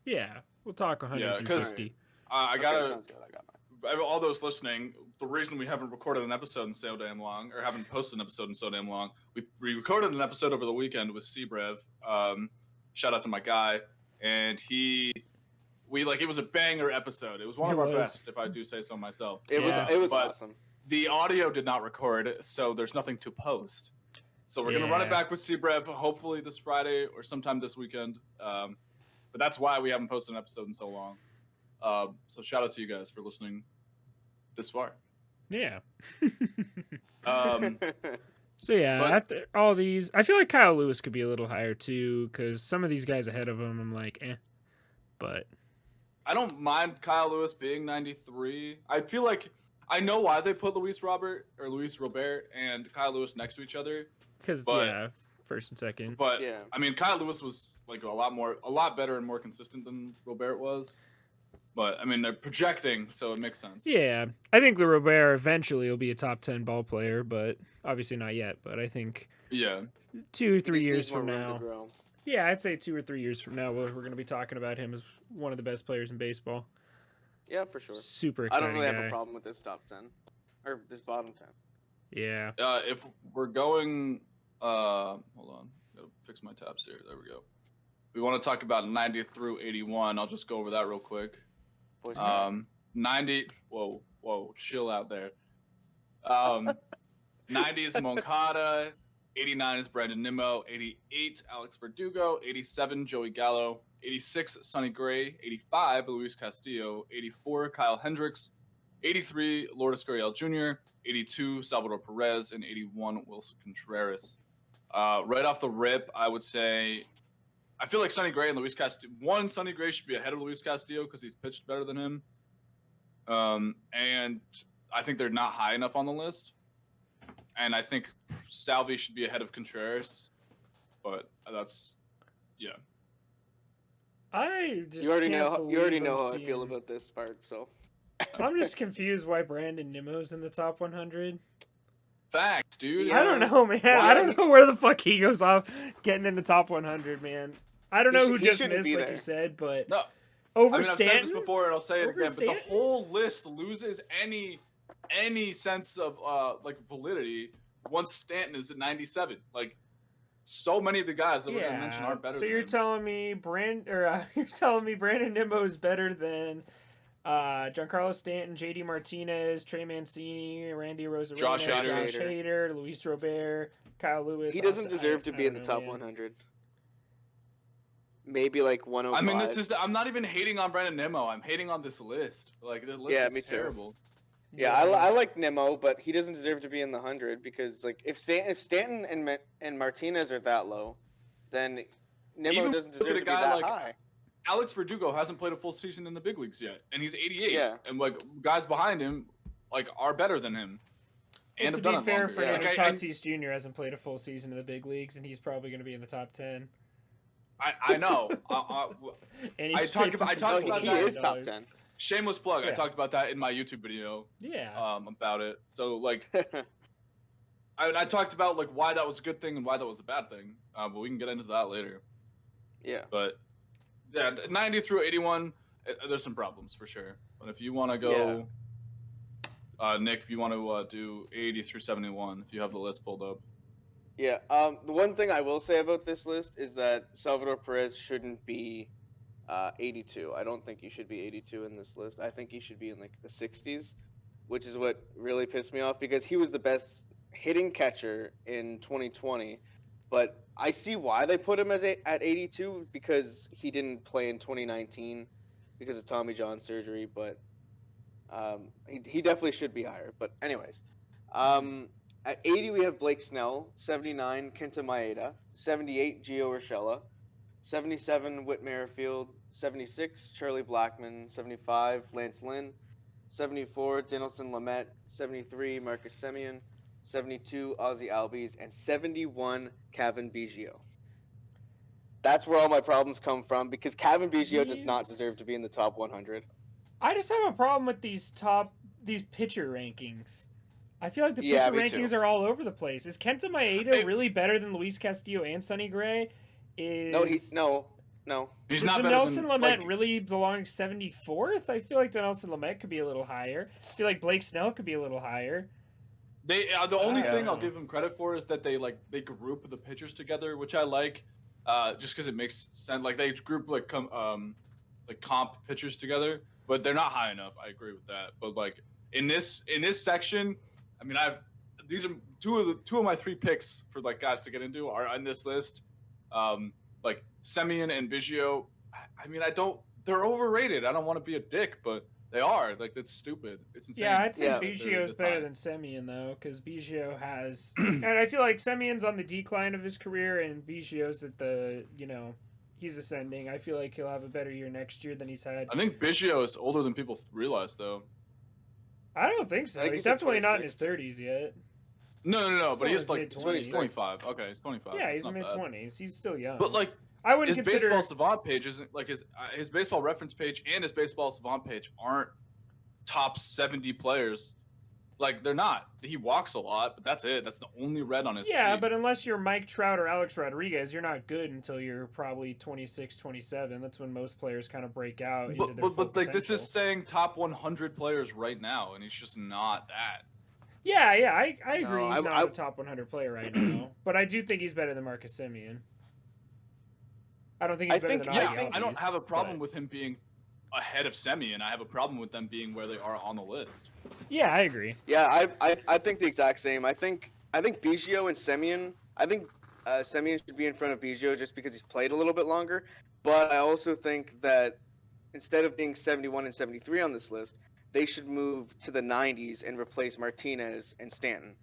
Yeah, we'll talk 100 Yeah, through 'cause- 50. I Okay, gotta. sounds good. I got mine. All those listening, the reason we haven't recorded an episode in so damn long, or haven't posted an episode in so damn long, we recorded an episode over the weekend with Cbrev. Shout out to my guy, and it was a banger episode. It was one of our best, if I do say so myself. It was but awesome. The audio did not record, so there's nothing to post. So we're gonna run it back with Cbrev, hopefully this Friday or sometime this weekend. But that's why we haven't posted an episode in so long. So shout out to you guys for listening this far. Yeah. So yeah, but, after all these, I feel like Kyle Lewis could be a little higher too, because some of these guys ahead of him, I'm like, but I don't mind Kyle Lewis being 93. I feel like I know why they put Luis Robert and Kyle Lewis next to each other. Because first and second. But I mean, Kyle Lewis was like a lot better and more consistent than Robert was. But I mean, they're projecting, so it makes sense. Yeah, I think Robert eventually will be a top 10 ball player, but obviously not yet. But I think 2 or 3 years from now. Yeah, I'd say 2 or 3 years from now, we're going to be talking about him as one of the best players in baseball. Yeah, for sure. Super I exciting don't really guy. have a problem with this top 10 or this bottom 10. Yeah. If we're going, hold on, gotta fix my tabs here. There we go. We want to talk about 90 through 81. I'll just go over that real quick. 90. Whoa, chill out there. 90 is Moncada. 89 is Brandon Nimmo. 88 Alex Verdugo. 87 Joey Gallo. 86 Sonny Gray. 85 Luis Castillo. 84 Kyle Hendricks. 83 Lourdes Gurriel Jr. 82 Salvador Perez, and 81 Wilson Contreras. Right off the rip, I would say I feel like Sonny Gray and Luis Castillo. Sonny Gray should be ahead of Luis Castillo because he's pitched better than him. And I think they're not high enough on the list. And I think Salvi should be ahead of Contreras. But that's I just you already know how I seeing... feel about this part, so I'm just confused why Brandon Nimmo's in the top 100. Facts, dude. I don't know, man. I don't know where the fuck he goes off getting in the top 100, man. I don't know who just missed, like you said, but over Stanton. I've said this before, and I'll say it again. But the whole list loses any sense of like validity once Stanton is at 97. Like, so many of the guys that we're gonna mention are better. So you're telling me Brandon Nimmo is better than Giancarlo Stanton, JD Martinez, Trey Mancini, Randy Rosarena, Josh Hader, Luis Robert, Kyle Lewis. He doesn't deserve to be in the top 100. Maybe like 105. I mean, I'm not even hating on Brandon Nimmo. I'm hating on this list. Like, the list is terrible. Yeah, I like Nimmo, but he doesn't deserve to be in the 100 because, like, if Stanton and Martinez are that low, then Nimmo doesn't deserve to be that high. Alex Verdugo hasn't played a full season in the big leagues yet, and he's 88. Yeah. And like guys behind him, like are better than him. And to be fair, Fernando Tatis Jr. hasn't played a full season in the big leagues, and he's probably going to be in the top 10. I know. And I talked about that. He is top 10. Shameless plug. Yeah. I talked about that in my YouTube video. Yeah. About it. So like, I talked about like why that was a good thing and why that was a bad thing. But we can get into that later. Yeah. But yeah, 90 through 81, there's some problems for sure. But if you want to go, Nick, if you want to do 80 through 71, if you have the list pulled up. Yeah. The one thing I will say about this list is that Salvador Perez shouldn't be 82. I don't think he should be 82 in this list. I think he should be in like the 60s, which is what really pissed me off because he was the best hitting catcher in 2020. But I see why they put him at 82 because he didn't play in 2019 because of Tommy John surgery. But he definitely should be higher. But anyways, at 80 we have Blake Snell, 79 Kenta Maeda, 78 Gio Urshela, 77 Whit Merrifield, 76 Charlie Blackmon, 75 Lance Lynn, 74 Dinelson Lamet, 73 Marcus Semien, 72 Ozzy Albies, and 71 Kevin Biggio. That's where all my problems come from because Kevin Biggio does not These- deserve to be in the top 100. I just have a problem with these pitcher rankings. I feel like the Yeah, pitcher me too. rankings are all over the place. Is Kenta Maeda really better than Luis Castillo and Sonny Gray? No. He's Does not better Nelson than Lamet really belong 74th? I feel like Nelson Lamet could be a little higher. I feel like Blake Snell could be a little higher. They the only I thing don't I'll know. give them credit for is that they group the pitchers together, which I like, just because it makes sense. Like they group comp pitchers together, but they're not high enough. I agree with that. But like in this section, I mean, these are two of my 3 picks for like guys to get into are on this list. Like Semien and Biggio. I mean, they're overrated. I don't want to be a dick, but they are. Like, that's stupid. It's insane. Yeah, I'd say Yeah. Biggio's better than Semien, though, because Biggio has... and I feel like Semien's on the decline of his career, and Biggio's at the, he's ascending. I feel like he'll have a better year next year than he's had. I think Biggio is older than people realize, though. I don't think so. I think He's he's like definitely not in his 26. 30s yet. No. Still But in he's his like mid-twenties. he's 25. Okay, he's 25. Yeah, That's he's not bad. mid-20s. He's still young. But like, I wouldn't his consider... baseball savant page isn't like his baseball reference page and his baseball savant page aren't top 70 players. Like, they're not. He walks a lot, but that's it. That's the only red on his Yeah, streak. but unless you're Mike Trout or Alex Rodriguez, you're not good until you're probably 26, 27. That's when most players kind of break out into their full but like, this potential. is saying top 100 players right now, and he's just not that. Yeah, I agree. No, He's not a top 100 player right now, but I do think he's better than Marcus Semien. I don't think he's better than Yeah, Ozzy I don't Albies, have a problem but- with him being ahead of Semien. I have a problem with them being where they are on the list. Yeah, I agree. Yeah, I think the exact same. I think Biggio and Semien. I think Semien should be in front of Biggio just because he's played a little bit longer. But I also think that instead of being 71 and 73 on this list, they should move to the 90s and replace Martinez and Stanton.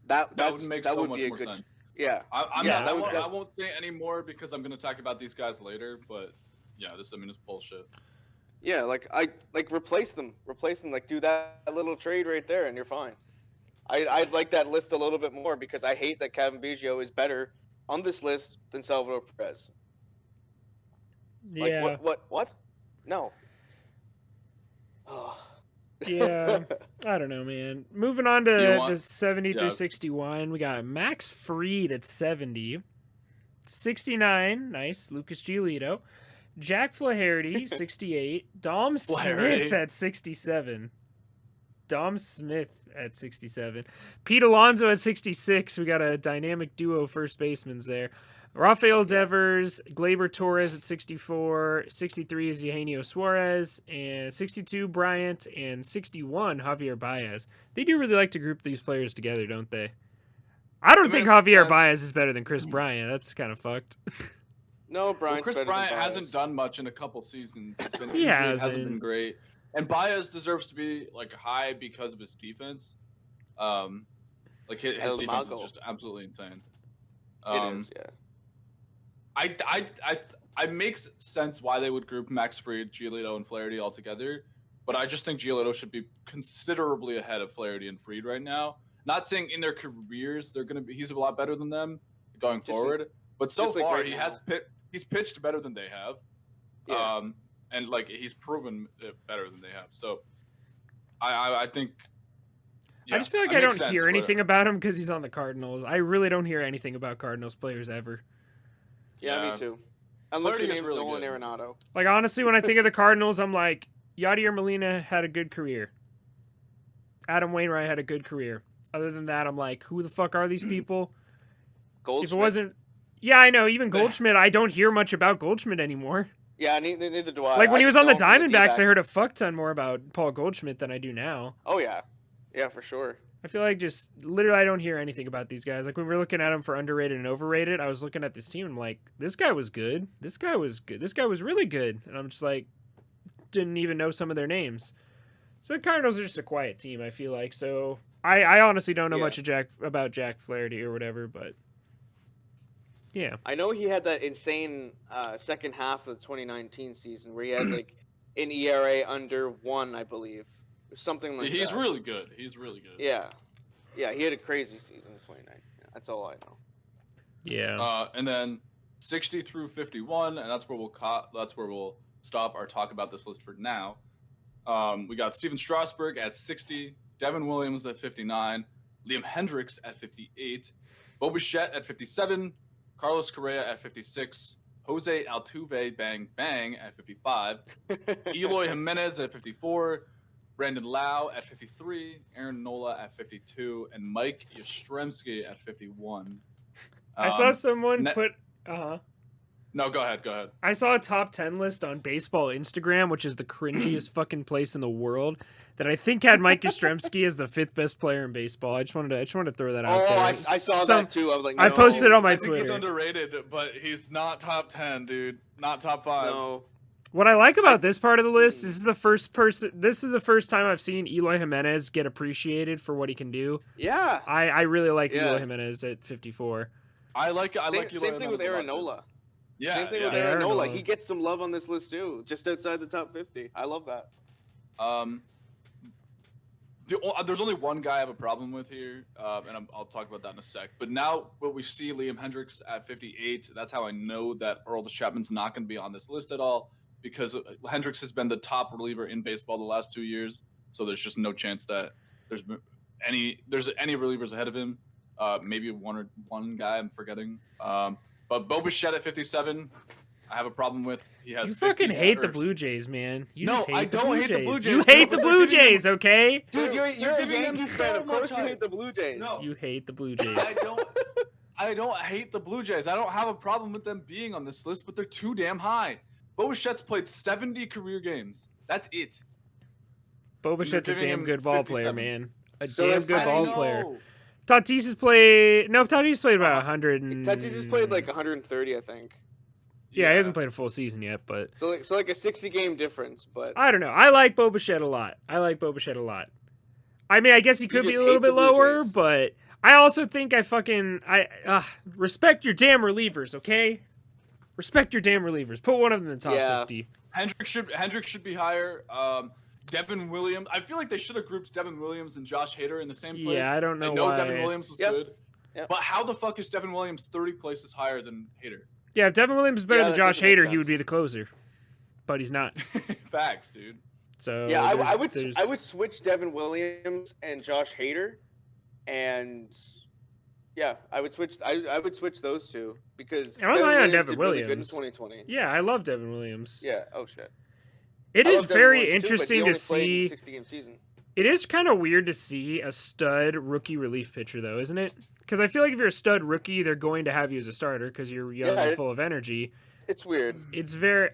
That would make so would much be a more good. sense. Yeah, I'm Yeah, not, that would- I won't say any more because I'm going to talk about these guys later. But yeah, it's bullshit. yeah. Like replace them. Like do that little trade right there, and you're fine. I'd like that list a little bit more because I hate that Kevin Biggio is better on this list than Salvador Perez. Like, Yeah, What? No. Oh. yeah. I don't know, man. Moving on You to want- the 70 yeah. through 61, we got Max Fried at 70. 69, nice. Lucas Giolito. Jack Flaherty, 68. Dom Smith Flaherty. at 67. Dom Smith at 67. Pete Alonso at 66. We got a dynamic duo first baseman's there. Rafael Devers, Gleyber Torres at 64. 63 is Eugenio Suarez. And 62, Bryant. And 61, Javier Baez. They do really like to group these players together, don't they? I don't think Javier Baez is better than Chris Bryant. That's kind of fucked. No, Well, Brian's Chris better than Bryant Baez. hasn't done much in a couple seasons. It's been He hasn't hasn't. been great. And Baez deserves to be like high because of his defense. Like his El defense is Mago. just absolutely insane. It is, yeah. I makes sense why they would group Max Fried, Giolito, and Flaherty all together, but I just think Giolito should be considerably ahead of Flaherty and Fried right now. Not saying in their careers he's a lot better than them going Just forward, but so just like far right he's pitched better than they have. Yeah. And like he's proven it better than they have. So I think. I just feel like it I makes don't sense, hear but- anything about him because he's on the Cardinals. I really don't hear anything about Cardinals players ever. Yeah, Yeah. me too. Unless Flaherty your is name's really Nolan good. Arenado. Like, honestly, when I think of the Cardinals, I'm like, Yadier Molina had a good career. Adam Wainwright had a good career. Other than that, I'm like, who the fuck are these people? Goldschmidt. If it wasn't... Yeah, I know. Even Goldschmidt, I don't hear much about Goldschmidt anymore. Yeah, neither do I. Like, when I he was just on the know him from Diamondbacks, I D-backs. heard a fuck ton more about Paul Goldschmidt than I do now. Oh, yeah. Yeah, for sure. I feel like just literally I don't hear anything about these guys. Like when we were looking at him for underrated and overrated, I was looking at this team and I'm like, this guy was good. This guy was good. This guy was really good. And I'm just like, didn't even know some of their names. So the Cardinals are just a quiet team, I feel like. So I honestly don't know Yeah. much about Jack Flaherty or whatever, but yeah. I know he had that insane second half of the 2019 season where he had like an ERA under 1, I believe. Something like that. He's really good. He's really good. Yeah. Yeah, he had a crazy season in 2019. That's all I know. Yeah. And then 60 through 51, and that's where we'll stop our talk about this list for now. We got Steven Strasburg at 60, Devin Williams at 59, Liam Hendriks at 58, Bo Bichette at 57, Carlos Correa at 56, Jose Altuve bang bang at 55, Eloy Jimenez at 54, Brandon Lau at 53, Aaron Nola at 52, and Mike Yastrzemski at 51. I saw someone put. No, go ahead. I saw a top 10 list on Baseball Instagram, which is the cringiest fucking place in the world, that I think had Mike Yastrzemski as the 5th best player in baseball. I just wanted to throw that out there. I saw that too. I was like, no. I posted it on my I think Twitter. he's underrated, but he's not top 10, dude. Not top 5. No. What I like about this part of the list is this is the first time I've seen Eloy Jimenez get appreciated for what he can do. Yeah. I really like Eloy Jimenez at 54. I like Eloy Same thing with Aaron Nola. Yeah. Same thing with Aaron Nola. He gets some love on this list too, just outside the top 50. I love that. There's only one guy I have a problem with here, and I'll talk about that in a sec. But now, what we see Liam Hendriks at 58, that's how I know that Aroldis Chapman's not going to be on this list at all, because Hendricks has been the top reliever in baseball the last 2 years. So there's just no chance that there's any relievers ahead of him. Maybe one guy I'm forgetting. But Bo Bichette at 57, I have a problem with. He has. You fucking hate the Blue Jays, man. I don't hate the Blue Jays. You hate the Blue Jays, okay? Dude, you're a Yankees fan. Of course you hate the Blue Jays. No. You hate the Blue Jays. I don't hate the Blue Jays. I don't have a problem with them being on this list, but they're too damn high. Bo Bichette's played 70 career games. That's it. Bo Bichette's a damn good ball player, man. Damn good ball player. Know. Tatis has played about 100. Tatis has played like 130, I think. Yeah, he hasn't played a full season yet, but so like a 60-game difference. But I don't know. I like Bo Bichette a lot. I mean, I guess he could be a little bit lower, but I also think I respect your damn relievers, okay? Respect your damn relievers. Put one of them in the top 50. Hendrick should be higher. Devin Williams. I feel like they should have grouped Devin Williams and Josh Hader in the same place. Yeah, I don't know I know why. Devin Williams was good. Yep. But how the fuck is Devin Williams 30 places higher than Hader? Yeah, if Devin Williams is better than Josh Hader, he would be the closer. But he's not. Facts, dude. So yeah, I would switch Devin Williams and Josh Hader, and yeah, I would switch those two because I'm high on Devin Williams. Williams. Really good in 2020. Yeah, I love Devin Williams. Yeah. Oh shit. It is very interesting to see. 60-game season. It is kind of weird to see a stud rookie relief pitcher, though, isn't it? Because I feel like if you're a stud rookie, they're going to have you as a starter because you're young and full of energy. It's weird.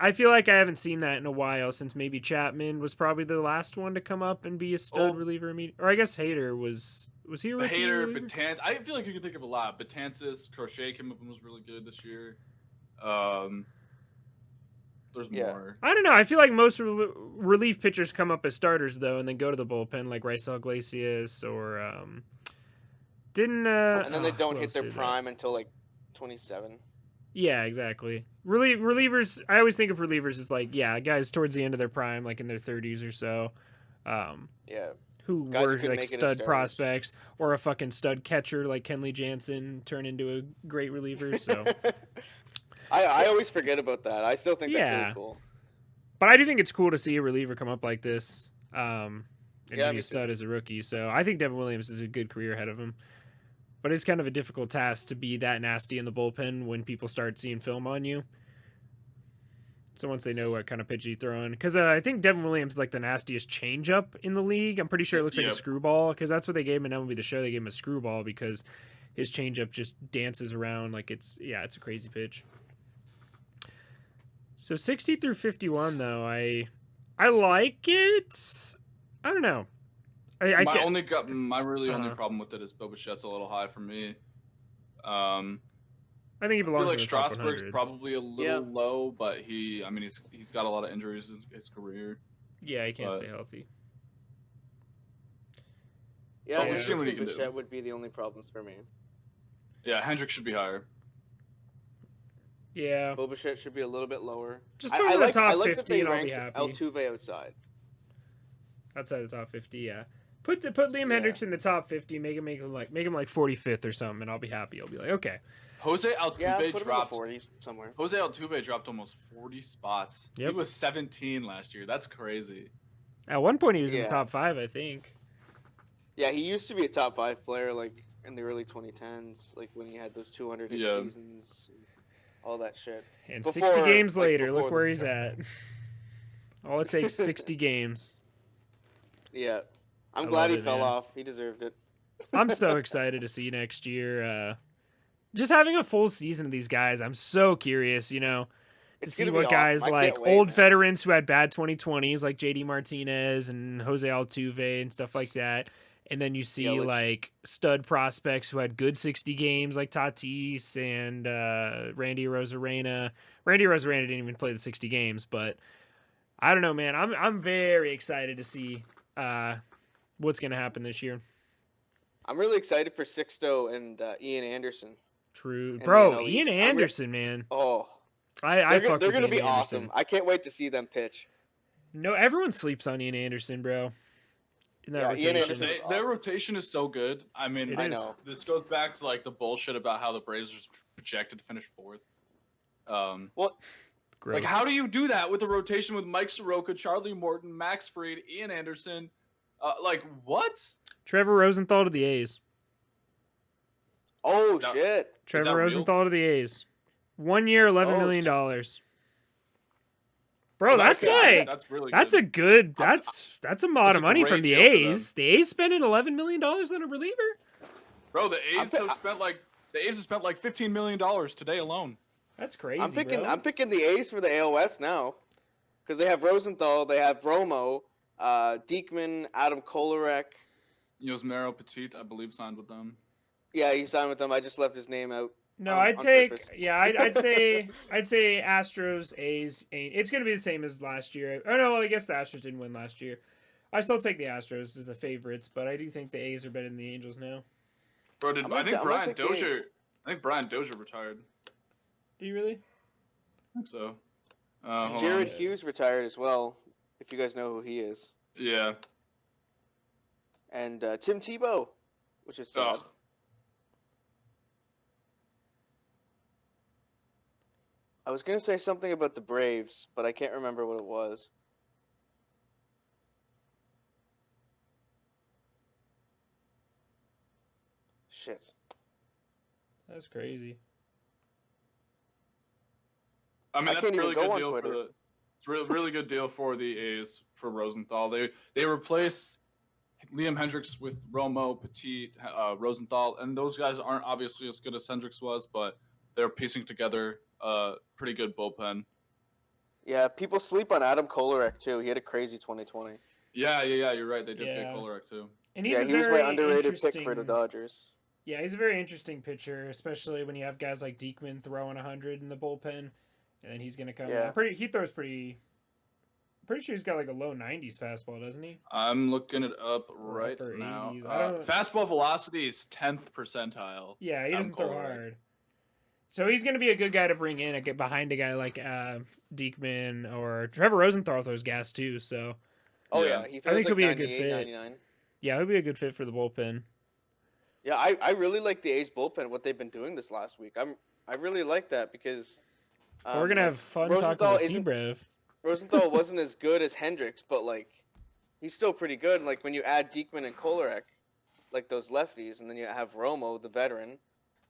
I feel like I haven't seen that in a while since maybe Chapman was probably the last one to come up and be a stud reliever. Or I guess Hader was he a rookie reliever? Betances. I feel like you can think of a lot. Betances, Crochet came up and was really good this year. There's more. I don't know. I feel like most relief pitchers come up as starters though, and then go to the bullpen, like Raisel Iglesias or and then they don't hit their prime until like 27. Yeah, exactly. Relievers. I always think of relievers as like guys towards the end of their prime, like in their 30s or so. Who were like stud prospects or a fucking stud catcher like Kenley Jansen turn into a great reliever. So. I always forget about that. I still think that's really cool. But I do think it's cool to see a reliever come up like this and be a stud as a rookie. So I think Devin Williams has a good career ahead of him. But it's kind of a difficult task to be that nasty in the bullpen when people start seeing film on you. So once they know what kind of pitch he's throwing. Because I think Devin Williams is like the nastiest changeup in the league. I'm pretty sure it looks like a screwball because that's what they gave him in MLB The Show. They gave him a screwball because his changeup just dances around like it's a crazy pitch. So 60 through 51, though, I like it. I don't know. My only problem with it is Bo Bichette's a little high for me. I think he belongs. I feel like Strasburg's probably a little low, but he's got a lot of injuries in his career. Yeah, he can't stay healthy. Yeah, we've seen what he can do. Bichette would be the only problems for me. Yeah, Hendrick should be higher. Yeah. Bo Bichette should be a little bit lower. Just put him in the top 50 that they and I'll be ranked happy. Altuve outside. Outside the top 50, yeah. Put Liam Yeah. Hendricks in the top 50. Make him like 45th or something, and I'll be happy. I'll be like, okay. Jose Yeah, Altuve put him in the dropped. 40s somewhere. Jose Altuve dropped almost 40 spots. Yep. He was 17 last year. That's crazy. At one point, he was in the Yeah. top 5, I think. Yeah, he used to be a top 5 player, like in the early 2010s, like when he had those 200 hit Yeah. seasons, all that shit. And Before- 60 games like, later, before look the- where he's at. All it takes 60 games. Yeah, I'm I glad love he it, fell man. off. He deserved it. I'm so excited to see next year. Just having a full season of these guys, I'm so curious, to It's see gonna be what awesome. guys I like can't wait, old man. veterans who had bad 2020s, like JD Martinez and Jose Altuve and stuff like that. And then you see Yelich. like stud prospects who had good 60 games, like Tatis and Randy Arozarena. Randy Arozarena didn't even play the 60 games, but I don't know, man. I'm very excited to see what's gonna happen this year. I'm really excited for Sixto and Ian Anderson. True, And the bro. NL Ian East. Anderson, man. Oh, I fuck they're with gonna Ian be Anderson. awesome. I can't wait to see them pitch. No, everyone sleeps on Ian Anderson, bro. In that Yeah, Ian rotation. Anderson- Their awesome. rotation is so good. I mean, It I is. know. this goes back to like the bullshit about how the Braves are projected to finish 4th. Gross. Like, how do you do that with a rotation with Mike Soroka, Charlie Morton, Max Fried, Ian Anderson? Like, what? Trevor Rosenthal to the A's. Oh Is that- shit! Trevor that real? Rosenthal to the A's. 1 year, $11 Oh, million. shit. Bro, that's good. like that's really that's good. a good I'm- that's a lot That's of a money great from the deal for them. A's. The A's spending $11 million on a reliever. Bro, the I'm A's pi- have spent like $15 million today alone. That's crazy. I'm picking bro. I'm picking the A's for the AL West now, because they have Rosenthal, they have Romo, Diekman, Adam Kolarek. Yosmero Petit, I believe, signed with them. Yeah, he signed with them. I just left his name out. No, on I'd take purpose. I'd say Astros, A's. It's gonna be the same as last year. Oh no, well, I guess the Astros didn't win last year. I still take the Astros as the favorites, but I do think the A's are better than the Angels now. Bro, I'm I think gonna Brian take the A's. Dozier. I think Brian Dozier retired. Do you really? I think so. Hold Jared on. Hughes retired as well, if you guys know who he is. Yeah. And Tim Tebow, which is sad. Ugh. I was gonna say something about the Braves, but I can't remember what it was. Shit. That's crazy. I mean, I that's can't a really even go good on deal for Twitter. the. It's a really good deal for the A's for Rosenthal. They replace Liam Hendricks with Romo, Petit, Rosenthal, and those guys aren't obviously as good as Hendricks was, but they're piecing together a pretty good bullpen. Yeah, people sleep on Adam Kolarek too. He had a crazy 2020. Yeah, you're right. They did Yeah. get Kolarek too. And he's Yeah, a he was very my underrated interesting pick for the Dodgers. Yeah, he's a very interesting pitcher, especially when you have guys like Diekman throwing 100 in the bullpen, and then he's gonna come. Yeah. He throws pretty. Pretty sure he's got like a low 90s fastball, doesn't he? I'm looking it up Or right upper now. 80s. I don't- Fastball velocity is 10th percentile. Yeah, he Adam doesn't throw Kolarek. hard. So he's gonna be a good guy to bring in, get behind a guy like Diekman or Trevor Rosenthal throws gas too. So Oh Yeah. yeah, he I throws think he'll like be a good 98, fit. 99. yeah, he'll be a good fit for the bullpen. Yeah, I really like the A's bullpen. What they've been doing this last week. I really like that because We're gonna like, have fun Rosenthal talking with isn't- Seabrev. Rosenthal wasn't as good as Hendricks, but like he's still pretty good. Like when you add Diekman and Kolarek, like those lefties, and then you have Romo, the veteran.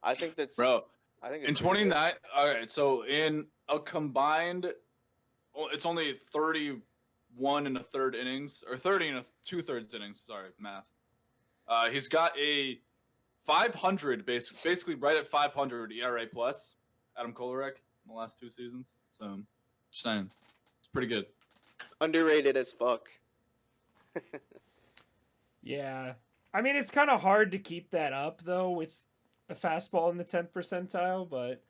I think that's Bro, I think in it's pretty good. 29, all right, so in a combined, well, it's only 31 and a third innings, or 30 and a 2/3 innings, sorry, math. He's got a 500, basically right at 500 ERA plus, Adam Kolarek, in the last 2 seasons. So, just saying, it's pretty good. Underrated as fuck. Yeah, I mean it's kind of hard to keep that up though with a fastball in the 10th percentile, but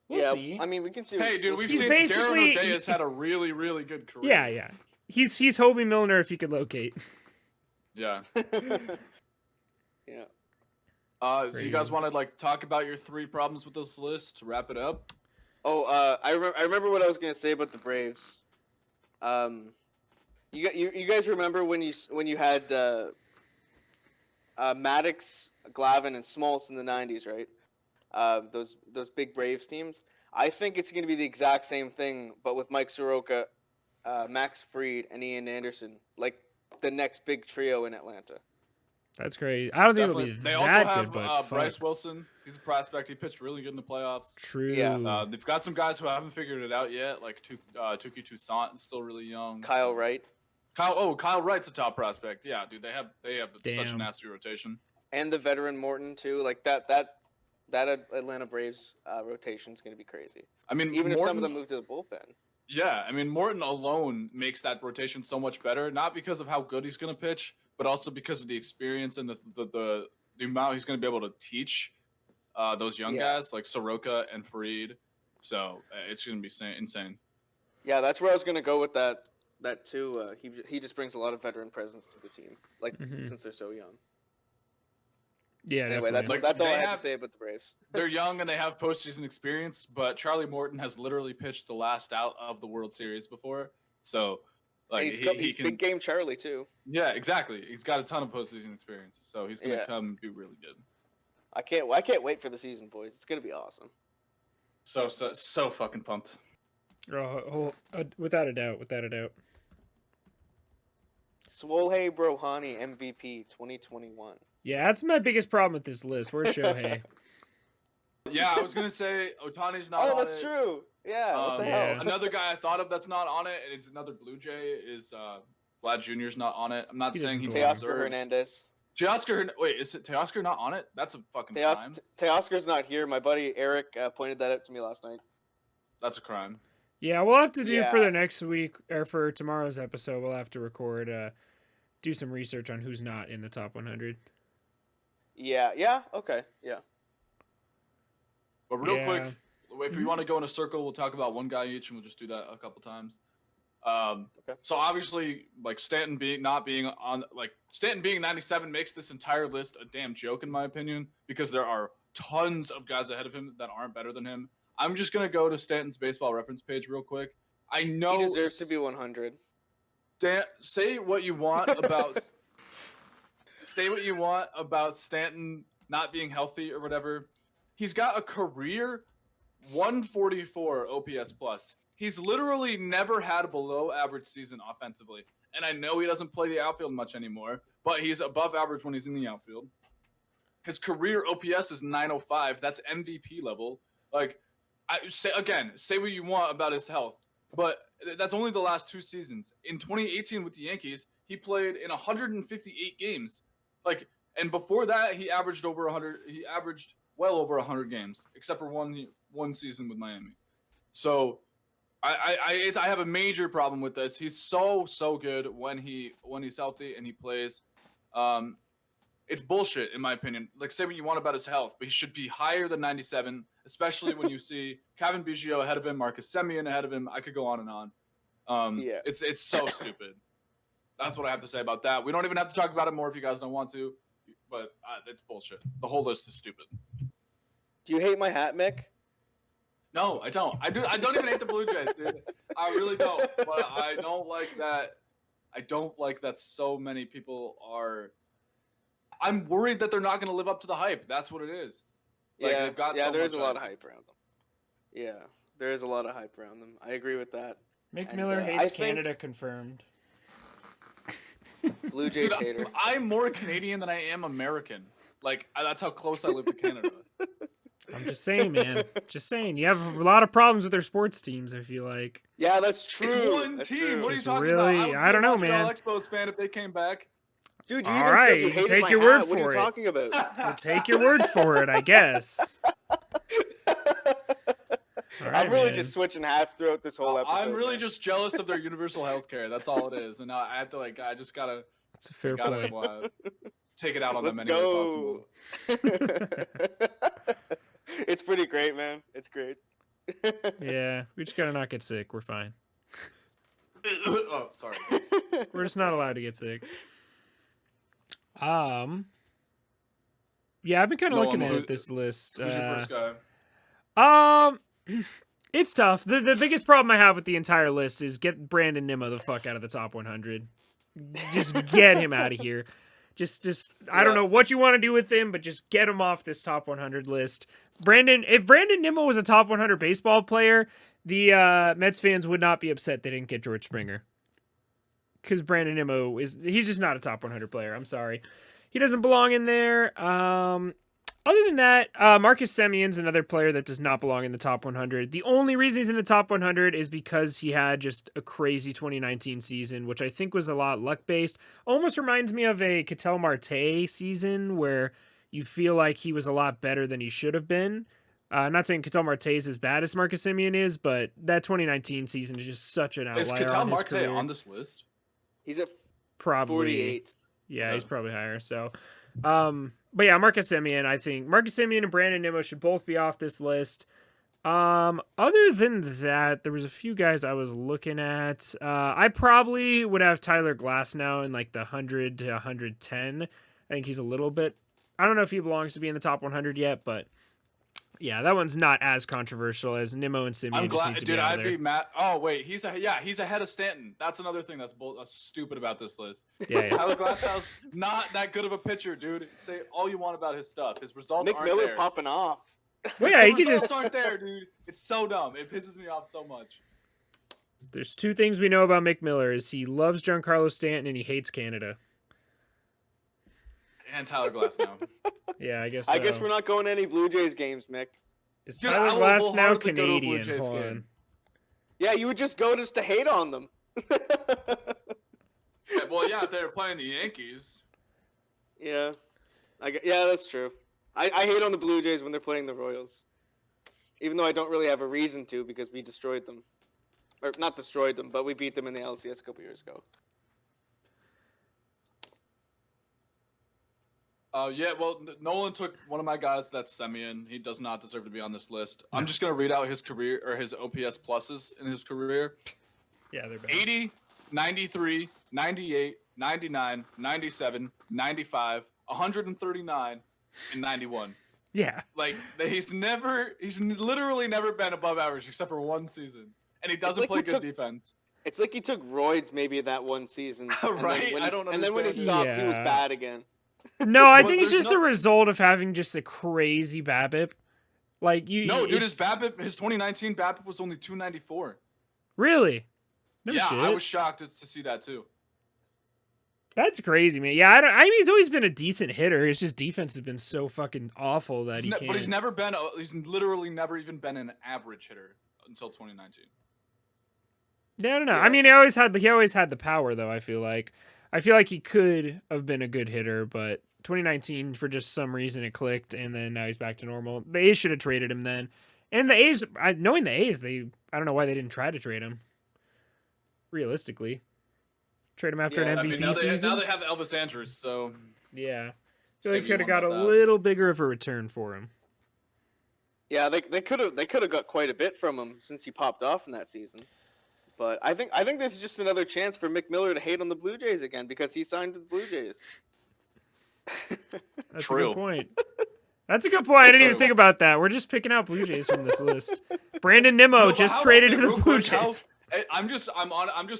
we'll yeah, see. I mean we can see. Hey, dude, we'll we've see. seen basically- Darren O'Day had a really, really good career. Yeah. He's Hobie Milner if you could locate. Yeah. yeah. So you Crazy. guys want to like talk about your 3 problems with this list to wrap it up? Oh, I remember what I was gonna say about the Braves. You guys remember when you had Maddox, Glavine, and Smoltz in the '90s, right? Those big Braves teams. I think it's going to be the exact same thing, but with Mike Soroka, Max Fried, and Ian Anderson, like the next big trio in Atlanta. That's great. I don't think Definitely. it'll be They that also have good, but Bryce fuck. Wilson. He's a prospect. He pitched really good in the playoffs. True. Yeah. They've got some guys who haven't figured it out yet, like Tuki Toussaint is still really young. Kyle Wright. Kyle Wright's a top prospect. Yeah, dude, they have such a Damn. nasty rotation. And the veteran Morton too. Like that Atlanta Braves rotation is going to be crazy. I mean, Even if some of Morton, them move to the bullpen. yeah, I mean Morton alone makes that rotation so much better, not because of how good he's going to pitch, but also because of the experience and the amount he's going to be able to teach those young guys like Soroka and Farid. So it's going to be insane. Yeah, that's where I was going to go with that too. He just brings a lot of veteran presence to the team, like since they're so young. Yeah, anyway, definitely. that's all I have to say about the Braves. They're young and they have postseason experience, but Charlie Morton has literally pitched the last out of the World Series before, so like he's can, big game Charlie too. Yeah, exactly. He's got a ton of postseason experience, so he's gonna come and be really good. I can't wait for the season, boys. It's gonna be awesome. So fucking pumped. Without a doubt. Swolhei Brohani MVP 2021. Yeah, that's my biggest problem with this list. Where's Shohei? Yeah, I was gonna say Ohtani's not. Oh, on that's it. true. Yeah. What the hell? Another guy I thought of that's not on it, and it's another Blue Jay is Vlad Jr.'s not on it. I'm not saying he deserves. Teoscar Hernandez. Wait, is it Teoscar not on it? That's a fucking crime. Teoscar's not here. My buddy Eric pointed that out to me last night. That's a crime. Yeah, we'll have to do for the next week or for tomorrow's episode. We'll have to record, do some research on who's not in the top 100. Yeah. Okay. Yeah. But real quick, if we want to go in a circle, we'll talk about one guy each, and we'll just do that a couple times. Okay. So obviously, like Stanton being 97 makes this entire list a damn joke in my opinion, because there are tons of guys ahead of him that aren't better than him. I'm just gonna go to Stanton's baseball reference page real quick. I know he deserves to be 100. Say what you want about Stanton not being healthy or whatever. He's got a career 144 OPS plus. He's literally never had a below average season offensively. And I know he doesn't play the outfield much anymore, but he's above average when he's in the outfield. His career OPS is 905. That's MVP level. Like, say what you want about his health, but that's only the last 2 seasons. In 2018 with the Yankees, he played in 158 games. Like, and before that, he averaged over 100. He averaged well over 100 games, except for one season with Miami. So, I have a major problem with this. He's so good when he's healthy and he plays. It's bullshit in my opinion. Like, say what you want about his health, but he should be higher than 97, especially when you see Kevin Biggio ahead of him, Marcus Semien ahead of him. I could go on and on. It's so stupid. That's what I have to say about that. We don't even have to talk about it more if you guys don't want to, but it's bullshit. The whole list is stupid. Do you hate my hat, Mick? No, I don't. I don't even hate the Blue Jays, dude. I really don't. But I don't like that. I don't like that so many people are. I'm worried that they're not going to live up to the hype. That's what it is. Like, yeah, they've got there is a lot of hype around them. Yeah, there is a lot of hype around them. I agree with that. Mick Miller hates Canada confirmed. Blue Jays hater. I'm more Canadian than I am American. Like, that's how close I live to Canada. I'm just saying, man. Just saying. You have a lot of problems with their sports teams, I feel like. Yeah, that's true. It's one that's team. True. What are you Just talking really, about? I don't know, man. Expos fan if they came back. Dude, you all even right, said you hated take my your hat. word What for are you it. talking about? We'll take your word for it, I guess. Right, I'm really man. just switching hats throughout this whole episode. I'm really just jealous of their universal health care. That's all it is. And I have to I just gotta. That's a fair point. Take it out on them Let's any way go. possible. It's pretty great, man. It's great. Yeah, we just gotta not get sick. We're fine. Oh, sorry. We're just not allowed to get sick. Yeah, I've been kind of looking at this list. Who's your first guy? It's tough. The biggest problem I have with the entire list is get Brandon Nimmo the fuck out of the top 100. Just get him out of here. Just I don't know what you want to do with him, but just get him off this top 100 list. If Brandon Nimmo was a top 100 baseball player, the Mets fans would not be upset they didn't get George Springer. Because Brandon Nimmo he's just not a top 100 player. I'm sorry. He doesn't belong in there. Other than that, Marcus Semion's another player that does not belong in the top 100. The only reason he's in the top 100 is because he had just a crazy 2019 season, which I think was a lot luck-based. Almost reminds me of a Ketel Marte season where you feel like he was a lot better than he should have been. I'm not saying Ketel Marte is as bad as Marcus Semien is, but that 2019 season is just such an outlier. Is Ketel on his Marte career. on this list? He's at Probably 48. Yeah, he's probably higher. So, but yeah, Marcus Semien, I think Marcus Semien and Brandon Nimmo should both be off this list. Other than that, there was a few guys I was looking at. I probably would have Tyler Glasnow in like the 100 to 110. I think he's a little bit. I don't know if he belongs to be in the top 100 yet, but yeah, that one's not as controversial as Nimmo and Semien. I'm glad, dude. I'd be mad. Oh wait, he's ahead of Stanton. That's another thing that's stupid about this list. Yeah. Tyler Glassnow's not that good of a pitcher, dude. Say all you want about his stuff. His results Nick aren't Miller there. popping off. Well, yeah, The he could results just. aren't there, dude. It's so dumb. It pisses me off so much. There's two things we know about Mick Miller: is he loves Giancarlo Stanton and he hates Canada. And Tyler Glasnow. Yeah, I guess. I guess we're not going to any Blue Jays games, Mick. Is Dude, Tyler I will Glass now wholeheartedly go to a Blue Canadian? Jays Hold game. on. Yeah, you would just go just to hate on them. Yeah, well, yeah, if they were playing the Yankees. Yeah, yeah, that's true. I hate on the Blue Jays when they're playing the Royals, even though I don't really have a reason to because we destroyed them, or not destroyed them, but we beat them in the LCS a couple years ago. Yeah, well, Nolan took one of my guys. That's Semien. He does not deserve to be on this list. I'm just gonna read out his career or his OPS pluses in his career. Yeah, they're bad. 80, 93, 98, 99, 97, 95, 139, and 91. Yeah. Like he's literally never been above average except for one season, and he doesn't play good defense. It's like he took roids maybe that one season, Right? And then when he understand stopped, it. he was Yeah. bad again. No, I But think it's there's just a result of having just a crazy BABIP. Like No, dude, his 2019 BABIP was only 294. Really? No Yeah, shit. I was shocked to see that too. That's crazy, man. Yeah, I mean, he's always been a decent hitter. It's just defense has been so fucking awful that he can't. But he's literally never even been an average hitter until 2019. Yeah, I don't know. Yeah. I mean, he always had the power, though. I feel like he could have been a good hitter, but 2019 for just some reason it clicked, and then now he's back to normal. The A's should have traded him then, and the A's, knowing the A's, I don't know why they didn't try to trade him. Realistically, trade him after an MVP season. Now they have Elvis Andrus, so Yeah, Say so they what you could have want got a about that. little bigger of a return for him. Yeah, they could have got quite a bit from him since he popped off in that season. But I think this is just another chance for Mick Miller to hate on the Blue Jays again because he signed with the Blue Jays. That's True. a good point. That's a good point. I didn't even think about that. We're just picking out Blue Jays from this list. Brandon Nimmo No, but just how- traded to okay, the real Blue quick, how- Jays. I'm just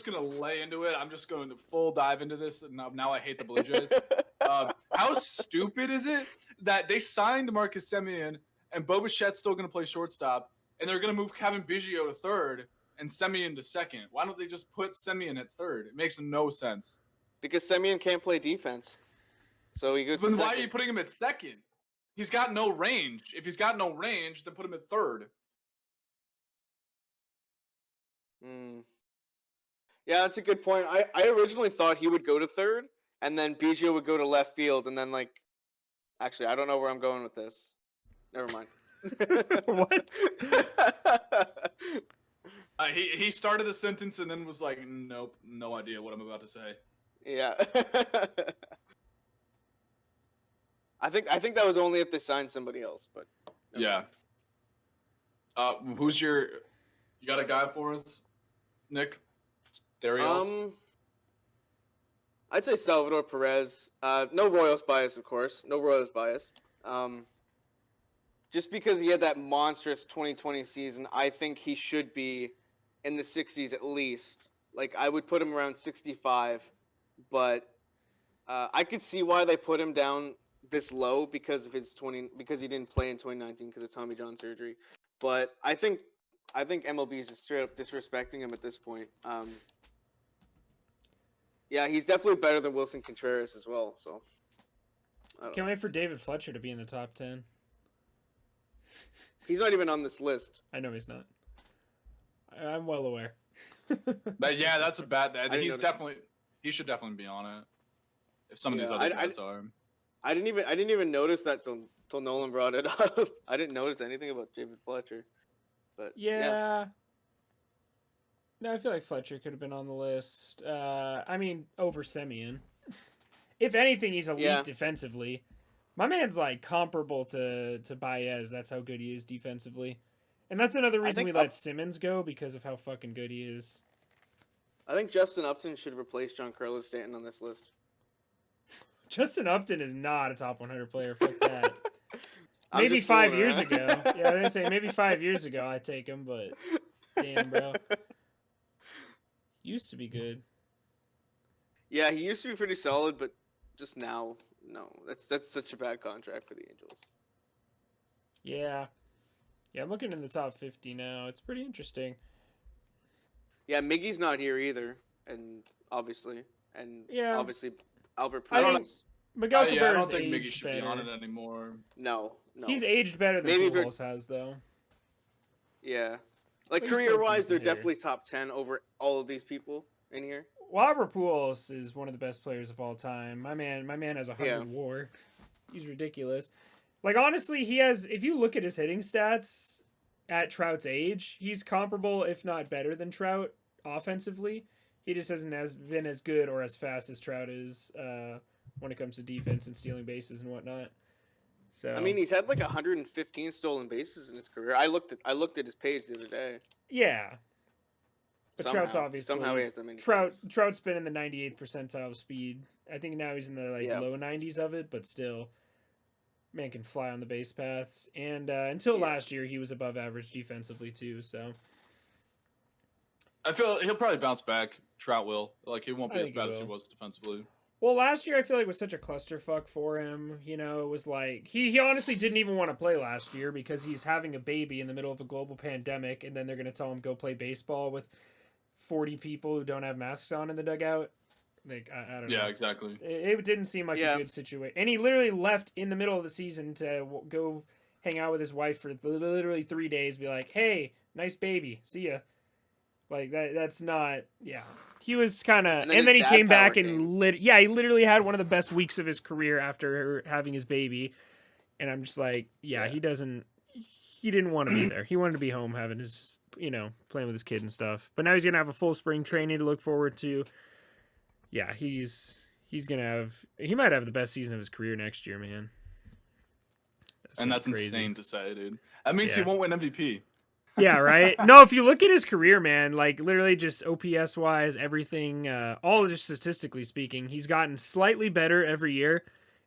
gonna lay into it. I'm just going to full dive into this. And now I hate the Blue Jays. How stupid is it that they signed Marcus Semien and Bo Bichette's still gonna play shortstop, and they're gonna move Kevin Biggio to third and Semien to second? Why don't they just put Semien at third? It makes no sense. Because Semien can't play defense. So he goes to Then why are second. you putting him at second? He's got no range. If he's got no range, then put him at third. Yeah, that's a good point. I originally thought he would go to third, and then Biggio would go to left field, and then actually, I don't know where I'm going with this. Never mind. What? He started a sentence and then was like, nope, no idea what I'm about to say. Yeah. I think that was only if they signed somebody else, but never Yeah. mind. You got a guy for us, Nick? There he is. I'd say Salvador Perez. No Royals bias, of course. No Royals bias. Just because he had that monstrous 2020 season, I think he should be in the 60s at least. Like, I would put him around 65, but I could see why they put him down this low because of because he didn't play in 2019 because of Tommy John surgery. But I think MLB is just straight up disrespecting him at this point. Yeah, he's definitely better than Wilson Contreras as well. So Can't wait for David Fletcher to be in the top 10. he's not even on this list. I know he's not. I'm well aware. But yeah, that's a bad. didn't He should definitely be on it. If some of these Yeah, other guys are. I didn't even notice that till Nolan brought it up. I didn't notice anything about David Fletcher. But Yeah. No, I feel like Fletcher could have been on the list. I mean, over Semien. If anything, he's elite defensively. My man's like comparable to Baez. That's how good he is defensively. And that's another reason we let Simmons go, because of how fucking good he is. I think Justin Upton should replace Giancarlo Stanton on this list. Justin Upton is not a top 100 player. Fuck that. Maybe 5 years ago. Yeah, I was gonna say maybe 5 years ago I take him, but damn, bro. Used to be good. Yeah, he used to be pretty solid, but just now, no. That's such a bad contract for the Angels. Yeah. Yeah, I'm looking in the top 50 now. It's pretty interesting. Yeah, Miggy's not here either, and obviously Albert Pujols. Miguel I Cabrera's don't think Miggy aged should better. be on it anymore. No. He's aged better than Pujols has, though. Yeah. Like, But he's career-wise, still they're decent definitely top 10 over all of these people in here. Albert Pujols is one of the best players of all time. My man has 100 WAR. He's ridiculous. Like, honestly, he has. If you look at his hitting stats at Trout's age, he's comparable, if not better than Trout offensively. He just hasn't been as good or as fast as Trout is when it comes to defense and stealing bases and whatnot. So I mean, he's had like 115 stolen bases in his career. I looked at his page the other day. Yeah. But Trout's obviously he has that many. Trout's been in the 98th percentile of speed. I think now he's in the low 90s of it, but still, man can fly on the base paths. And until last year, he was above average defensively too. So I feel he'll probably bounce back. Trout will. Like, he won't be as bad as he was defensively. Well, last year I feel like was such a clusterfuck for him. You know, it was like he honestly didn't even want to play last year because he's having a baby in the middle of a global pandemic, and then they're gonna tell him go play baseball with 40 people who don't have masks on in the dugout. Like, I don't know. Yeah, exactly. It didn't seem like a good situation. And he literally left in the middle of the season to go hang out with his wife for literally 3 days, be like, hey, nice baby, see ya. Like, that's not, He was kind of, and then he came back and he literally had one of the best weeks of his career after having his baby. And I'm just like, he didn't want to be there. He wanted to be home having his, playing with his kid and stuff. But now he's going to have a full spring training to look forward to. Yeah, he's going to he might have the best season of his career next year, man. That's insane to say, dude. That means he won't win MVP. Yeah, right? No, if you look at his career, man, like literally just OPS-wise, everything, all just statistically speaking, he's gotten slightly better every year,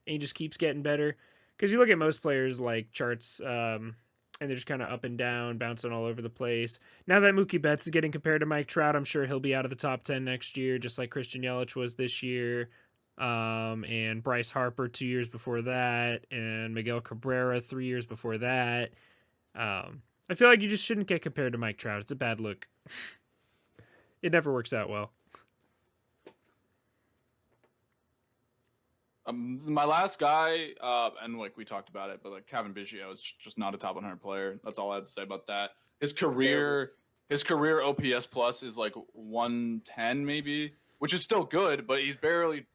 and he just keeps getting better. Because you look at most players like charts, and they're just kind of up and down, bouncing all over the place. Now that Mookie Betts is getting compared to Mike Trout, I'm sure he'll be out of the top 10 next year, just like Christian Yelich was this year. And Bryce Harper 2 years before that, and Miguel Cabrera 3 years before that. I feel like you just shouldn't get compared to Mike Trout. It's a bad look. It never works out well. My last guy, and like we talked about it, but like Kevin Biggio is just not a top 100 player. That's all I have to say about that. His career OPS plus is like 110 maybe, which is still good, but he's barely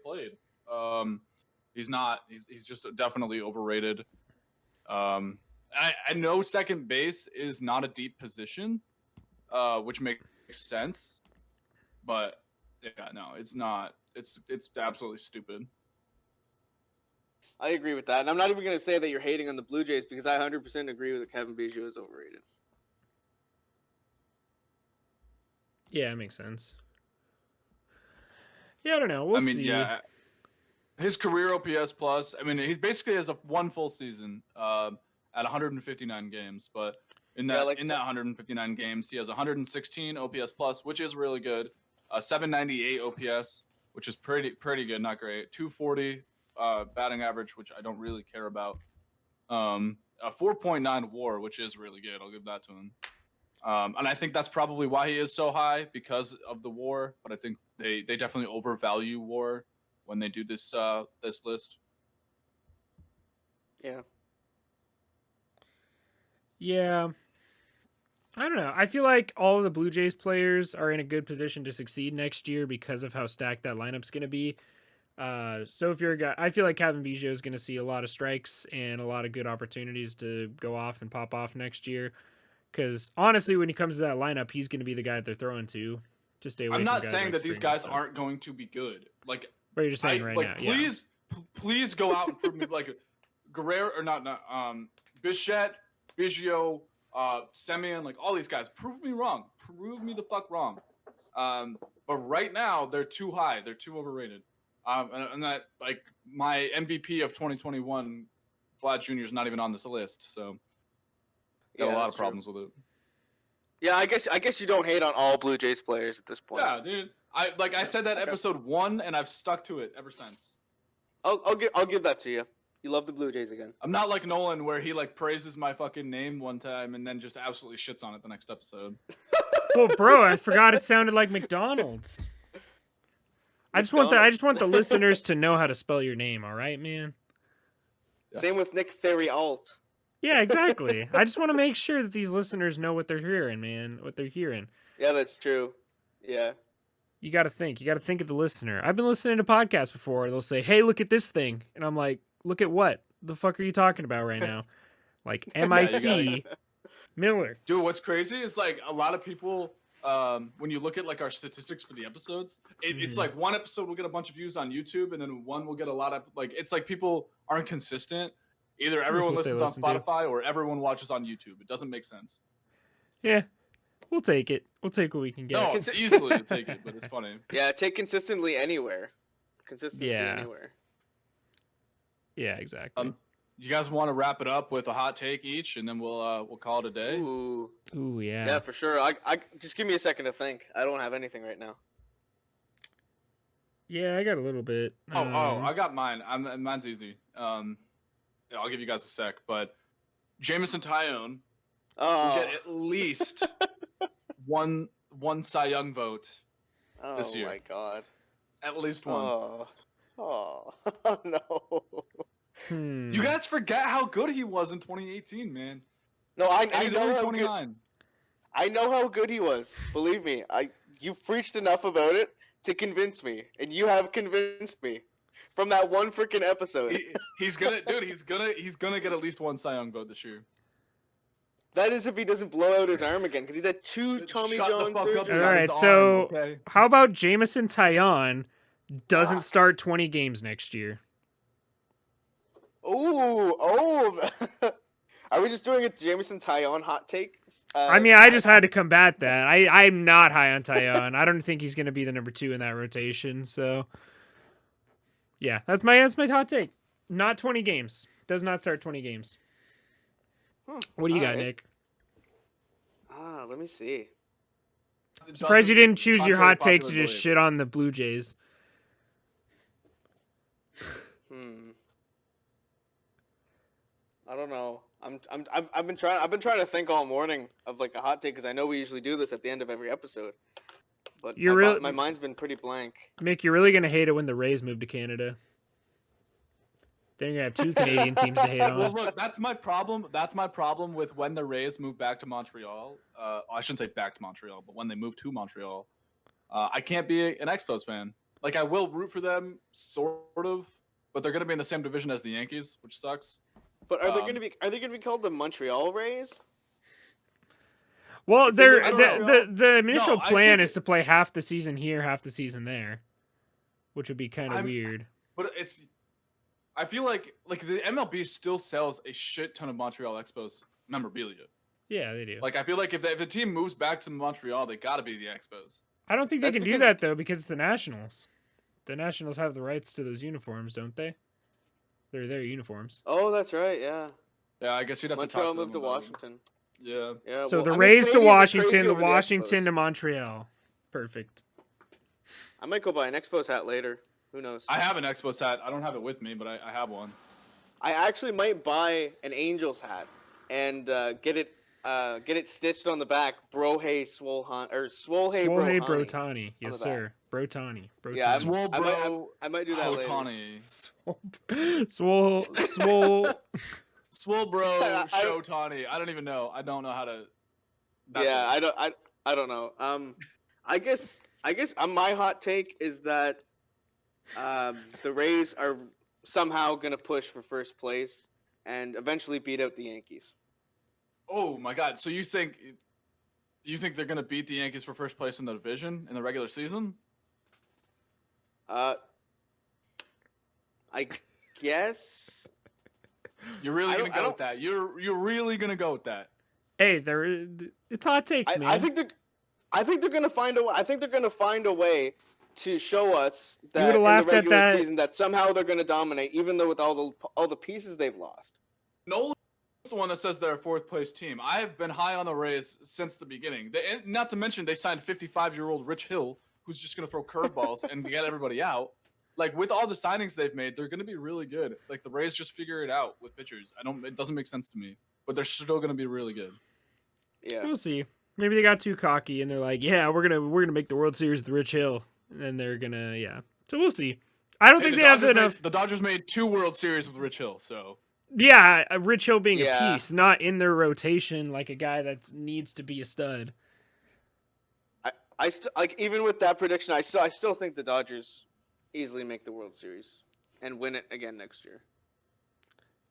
played. He's just definitely overrated. I know second base is not a deep position, which makes sense, but it's not. It's absolutely stupid. I agree with that, and I'm not even going to say that you're hating on the Blue Jays because I 100% agree with Kevin Biggio is overrated. Yeah, it makes sense. Yeah, I don't know. We'll see. Yeah, his career OPS plus. I mean, he basically has one full season at 159 games, but in that 159 games, he has 116 OPS plus, which is really good. 798 OPS, which is pretty good, not great. 240 batting average, which I don't really care about. A 4.9 WAR, which is really good. I'll give that to him. And I think that's probably why he is so high, because of the WAR. But I think they definitely overvalue WAR when they do this this list. Yeah. Yeah. I don't know. I feel like all of the Blue Jays players are in a good position to succeed next year because of how stacked that lineup's going to be. So if you're a guy, I feel like Kevin Biggio is going to see a lot of strikes and a lot of good opportunities to go off and pop off next year. Because honestly, when he comes to that lineup, he's going to be the guy that they're throwing to. Just stay away. I'm from not guys saying like that these Springer, guys aren't going to be good. Like, but you're just saying right now. Please, please go out and prove me. Like, Guerrero or not Bichette, Biggio, Semien, like all these guys. Prove me wrong. Prove me the fuck wrong. But right now they're too high. They're too overrated. And that, like, my MVP of 2021, Vlad Jr. is not even on this list. So got a lot of problems with it. Yeah, I guess you don't hate on all Blue Jays players at this point. Yeah, dude. I said that episode 1, and I've stuck to it ever since. I'll give that to you. You love the Blue Jays again. I'm not like Nolan, where he like praises my fucking name one time and then just absolutely shits on it the next episode. Well, bro, I forgot it sounded like McDonald's. I just want the listeners to know how to spell your name. All right, man. Yes. Same with Nick Theory Alt. Yeah, exactly. I just want to make sure that these listeners know what they're hearing, man. What they're hearing. Yeah, that's true. Yeah. You got to think. You got to think of the listener. I've been listening to podcasts before. They'll say, "Hey, look at this thing," and I'm like, "Look at what? The fuck are you talking about right now?" Like MIC Miller. Dude, what's crazy is like a lot of people. When you look at like our statistics for the episodes, it's like one episode will get a bunch of views on YouTube, and then one will get a lot of like. It's like people aren't consistent. Either everyone listens on Spotify or everyone watches on YouTube. It doesn't make sense. Yeah, we'll take it. We'll take what we can get. No, easily take it, but it's funny. Yeah, take consistently anywhere. Consistency anywhere. Yeah, exactly. You guys want to wrap it up with a hot take each, and then we'll call it a day? Ooh, yeah. Yeah, for sure. I just give me a second to think. I don't have anything right now. Yeah, I got a little bit. I got mine. Mine's easy. I'll give you guys a sec, but Jameson Taillon will get at least one Cy Young vote this year. Oh my god! At least one. Oh no! You guys forget how good he was in 2018, man. No, I he's know only how 29. good. I know how good he was. Believe me, you've preached enough about it to convince me, and you have convinced me. From that one freaking episode. He's gonna get at least one Cy Young vote this year. That is if he doesn't blow out his arm again, because he's had 2 Tommy John surgeries. All right, so how about Jameson Taillon doesn't start 20 games next year? Oh. Are we just doing a Jameson Taillon hot take? I mean, I just had to combat that. I'm not high on Taillon. I don't think he's going to be the number 2 in that rotation, so... Yeah, that's my hot take. Not 20 games. Does not start 20 games. What do you got, Nick? Let me see. Surprised you didn't choose your hot take to just shit on the Blue Jays. I don't know. I've been trying to think all morning of like a hot take, because I know we usually do this at the end of every episode. But my mind's been pretty blank. Mick, you're really going to hate it when the Rays move to Canada. Then you're going to have 2 Canadian teams to hate on. Well, look, that's my problem. That's my problem with when the Rays move back to Montreal. I shouldn't say back to Montreal, but when they move to Montreal, I can't be an Expos fan. Like, I will root for them, sort of, but they're going to be in the same division as the Yankees, which sucks. But are they going to be called the Montreal Rays? Well, the initial plan is to play half the season here, half the season there, which would be kind of weird. But I feel like the MLB still sells a shit ton of Montreal Expos memorabilia. Yeah, they do. Like, I feel like if the team moves back to Montreal, they got to be the Expos. I don't think they can do that though, because it's the Nationals. The Nationals have the rights to those uniforms, don't they? They're their uniforms. Oh, that's right. Yeah. Yeah, I guess you'd have to talk to Montreal moved to Washington. Yeah. So the Rays to Washington, the Washington to Montreal. Perfect. I might go buy an Expos hat later. Who knows? I have an Expos hat. I don't have it with me, but I have one. I actually might buy an Angels hat and get it stitched on the back. Brohei Swolhan or Swolhei Swolhei Brohani. Brotani. Yes, sir. Brotani. Yeah, Swole I might do that later. Otani. Swole Bro Shotani. I don't even know. I don't know how to. I don't know. I guess my hot take is that the Rays are somehow gonna push for first place and eventually beat out the Yankees. Oh my God! So you think they're gonna beat the Yankees for first place in the division in the regular season? I guess. You're really gonna go with that? You're really gonna go with that? Hey, it's hot takes, man. I think they're gonna find a. I think they're gonna find a way to show us that in the regular season that somehow they're gonna dominate, even though with all the pieces they've lost. Nolan is the one that says they're a fourth place team. I have been high on the Rays since the beginning. Not to mention they signed 55-year-old Rich Hill, who's just gonna throw curveballs and get everybody out. Like, with all the signings they've made, they're gonna be really good. Like, the Rays just figure it out with pitchers. It doesn't make sense to me, but they're still gonna be really good. Yeah, we'll see. Maybe they got too cocky and they're like, "Yeah, we're gonna make the World Series with Rich Hill," and then they're gonna, yeah. So we'll see. I don't think they have enough. The Dodgers made 2 World Series with Rich Hill, so yeah, Rich Hill being a piece, not in their rotation like a guy that needs to be a stud. I like even with that prediction, I still think the Dodgers easily make the World Series and win it again next year.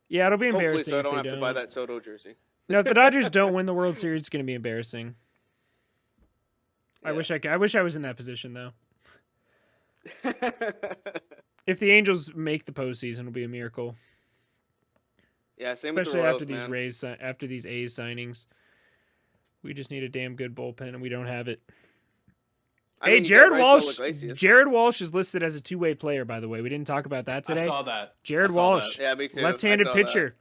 Yeah, it'll be Hopefully, embarrassing. so I don't have to buy that Soto jersey. No, if the Dodgers don't win the World Series, it's going to be embarrassing. Yeah. I wish I was in that position though. If the Angels make the postseason, it'll be a miracle. Yeah, same especially with the after Royals, these Rays, after these A's signings. We just need a damn good bullpen, and we don't have it. Hey, Jared Walsh. Jared Walsh is listed as a two-way player, by the way. We didn't talk about that today. I saw that. Jared Walsh, yeah, me too. left-handed pitcher.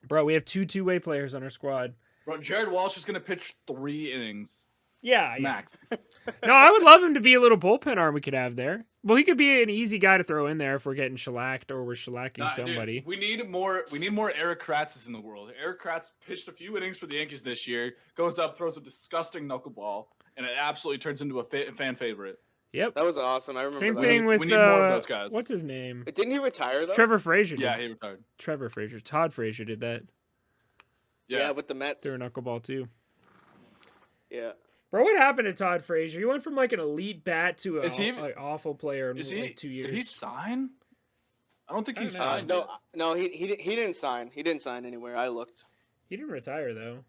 Bro, we have two-way players on our squad. Bro, Jared Walsh is gonna pitch 3 innings. Yeah, max. No, I would love him to be a little bullpen arm we could have there. Well, he could be an easy guy to throw in there if we're getting shellacked or we're shellacking somebody. Dude, we need more Eric Kratzes in the world. Eric Kratz pitched a few innings for the Yankees this year, goes up, throws a disgusting knuckleball, and it absolutely turns into a fan favorite. Yep. That was awesome. I remember Same that. thing with we need more of those guys. What's his name? But didn't he retire though? Trevor Frazier did. Yeah, he retired. Trevor Frazier. Todd Frazier did that. Yeah, with the Mets. Threw a knuckleball too. Yeah. Bro, what happened to Todd Frazier? He went from like an elite bat to an awful player in like 2 years. Did he sign? I don't think he signed. No, he didn't sign. He didn't sign anywhere. I looked. He didn't retire though.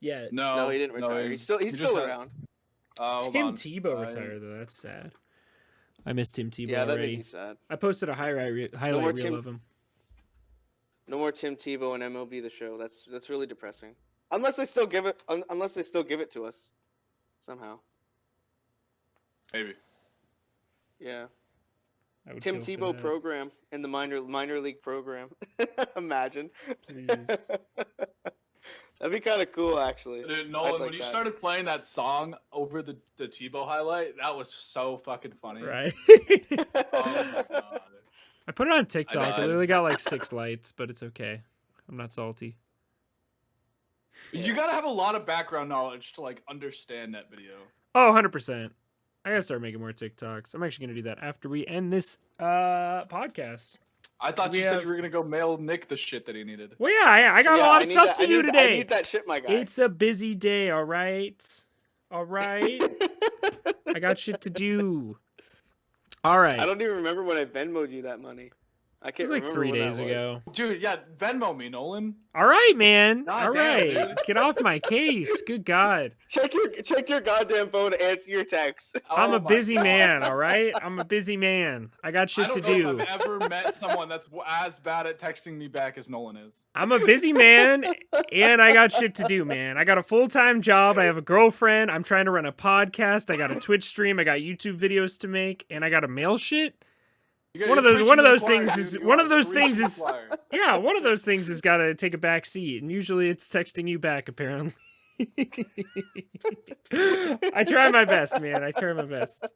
Yeah. No, he didn't retire. He's still around. Tim Tebow retired though. That's sad. I miss Tim Tebow that already. made me sad. I posted a highlight reel of him. No more Tim Tebow and MLB The Show. That's really depressing. Unless they still give it to us somehow. Maybe. Yeah. Tim Tebow program in the minor league program. Imagine. That'd be kind of cool, actually. Dude, Nolan, when you started playing that song over the Tebow highlight, that was so fucking funny. Right. Oh my god. I put it on TikTok. It literally got like 6 likes, but it's okay. I'm not salty. You gotta have a lot of background knowledge to like understand that video. Oh, 100%. I gotta start making more TikToks. I'm actually gonna do that after we end this podcast. I thought you said you were gonna go mail Nick the shit that he needed. Well, yeah, I got a lot of stuff to do today. I need that shit, my guy. It's a busy day, all right? All right? I got shit to do. All right. I don't even remember when I Venmo'd you that money. I can't remember. It was like 3 days ago. Dude, yeah, Venmo me, Nolan. All right, man. God all damn, right. dude. Get off my case. Good God. Check your goddamn phone to answer your texts. I'm a busy man, all right? I'm a busy man. I got shit to do. I don't know if I've ever met someone that's as bad at texting me back as Nolan is. I'm a busy man, and I got shit to do, man. I got a full-time job. I have a girlfriend. I'm trying to run a podcast. I got a Twitch stream. I got YouTube videos to make, and I got to mail shit. One of those things is got to take a back seat, and usually it's texting you back, apparently. I try my best, man. I try my best.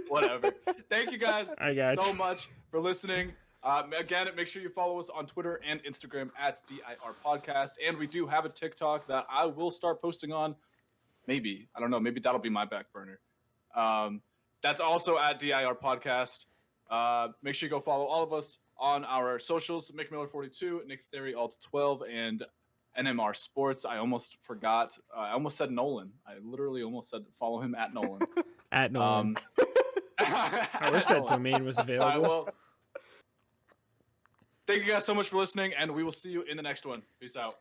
Whatever. Thank you guys I got so you. much for listening. Again, make sure you follow us on Twitter and Instagram at DIR Podcast. And we do have a TikTok that I will start posting on. Maybe. I don't know. Maybe that'll be my back burner. That's also at DIR Podcast. Make sure you go follow all of us on our socials. Mick Miller 42, Nick Theory Alt 12, and NMR Sports. I almost forgot. I almost said Nolan. I literally almost said follow him at Nolan. At Nolan. I wish that domain was available. All right, well, thank you guys so much for listening, and we will see you in the next one. Peace out.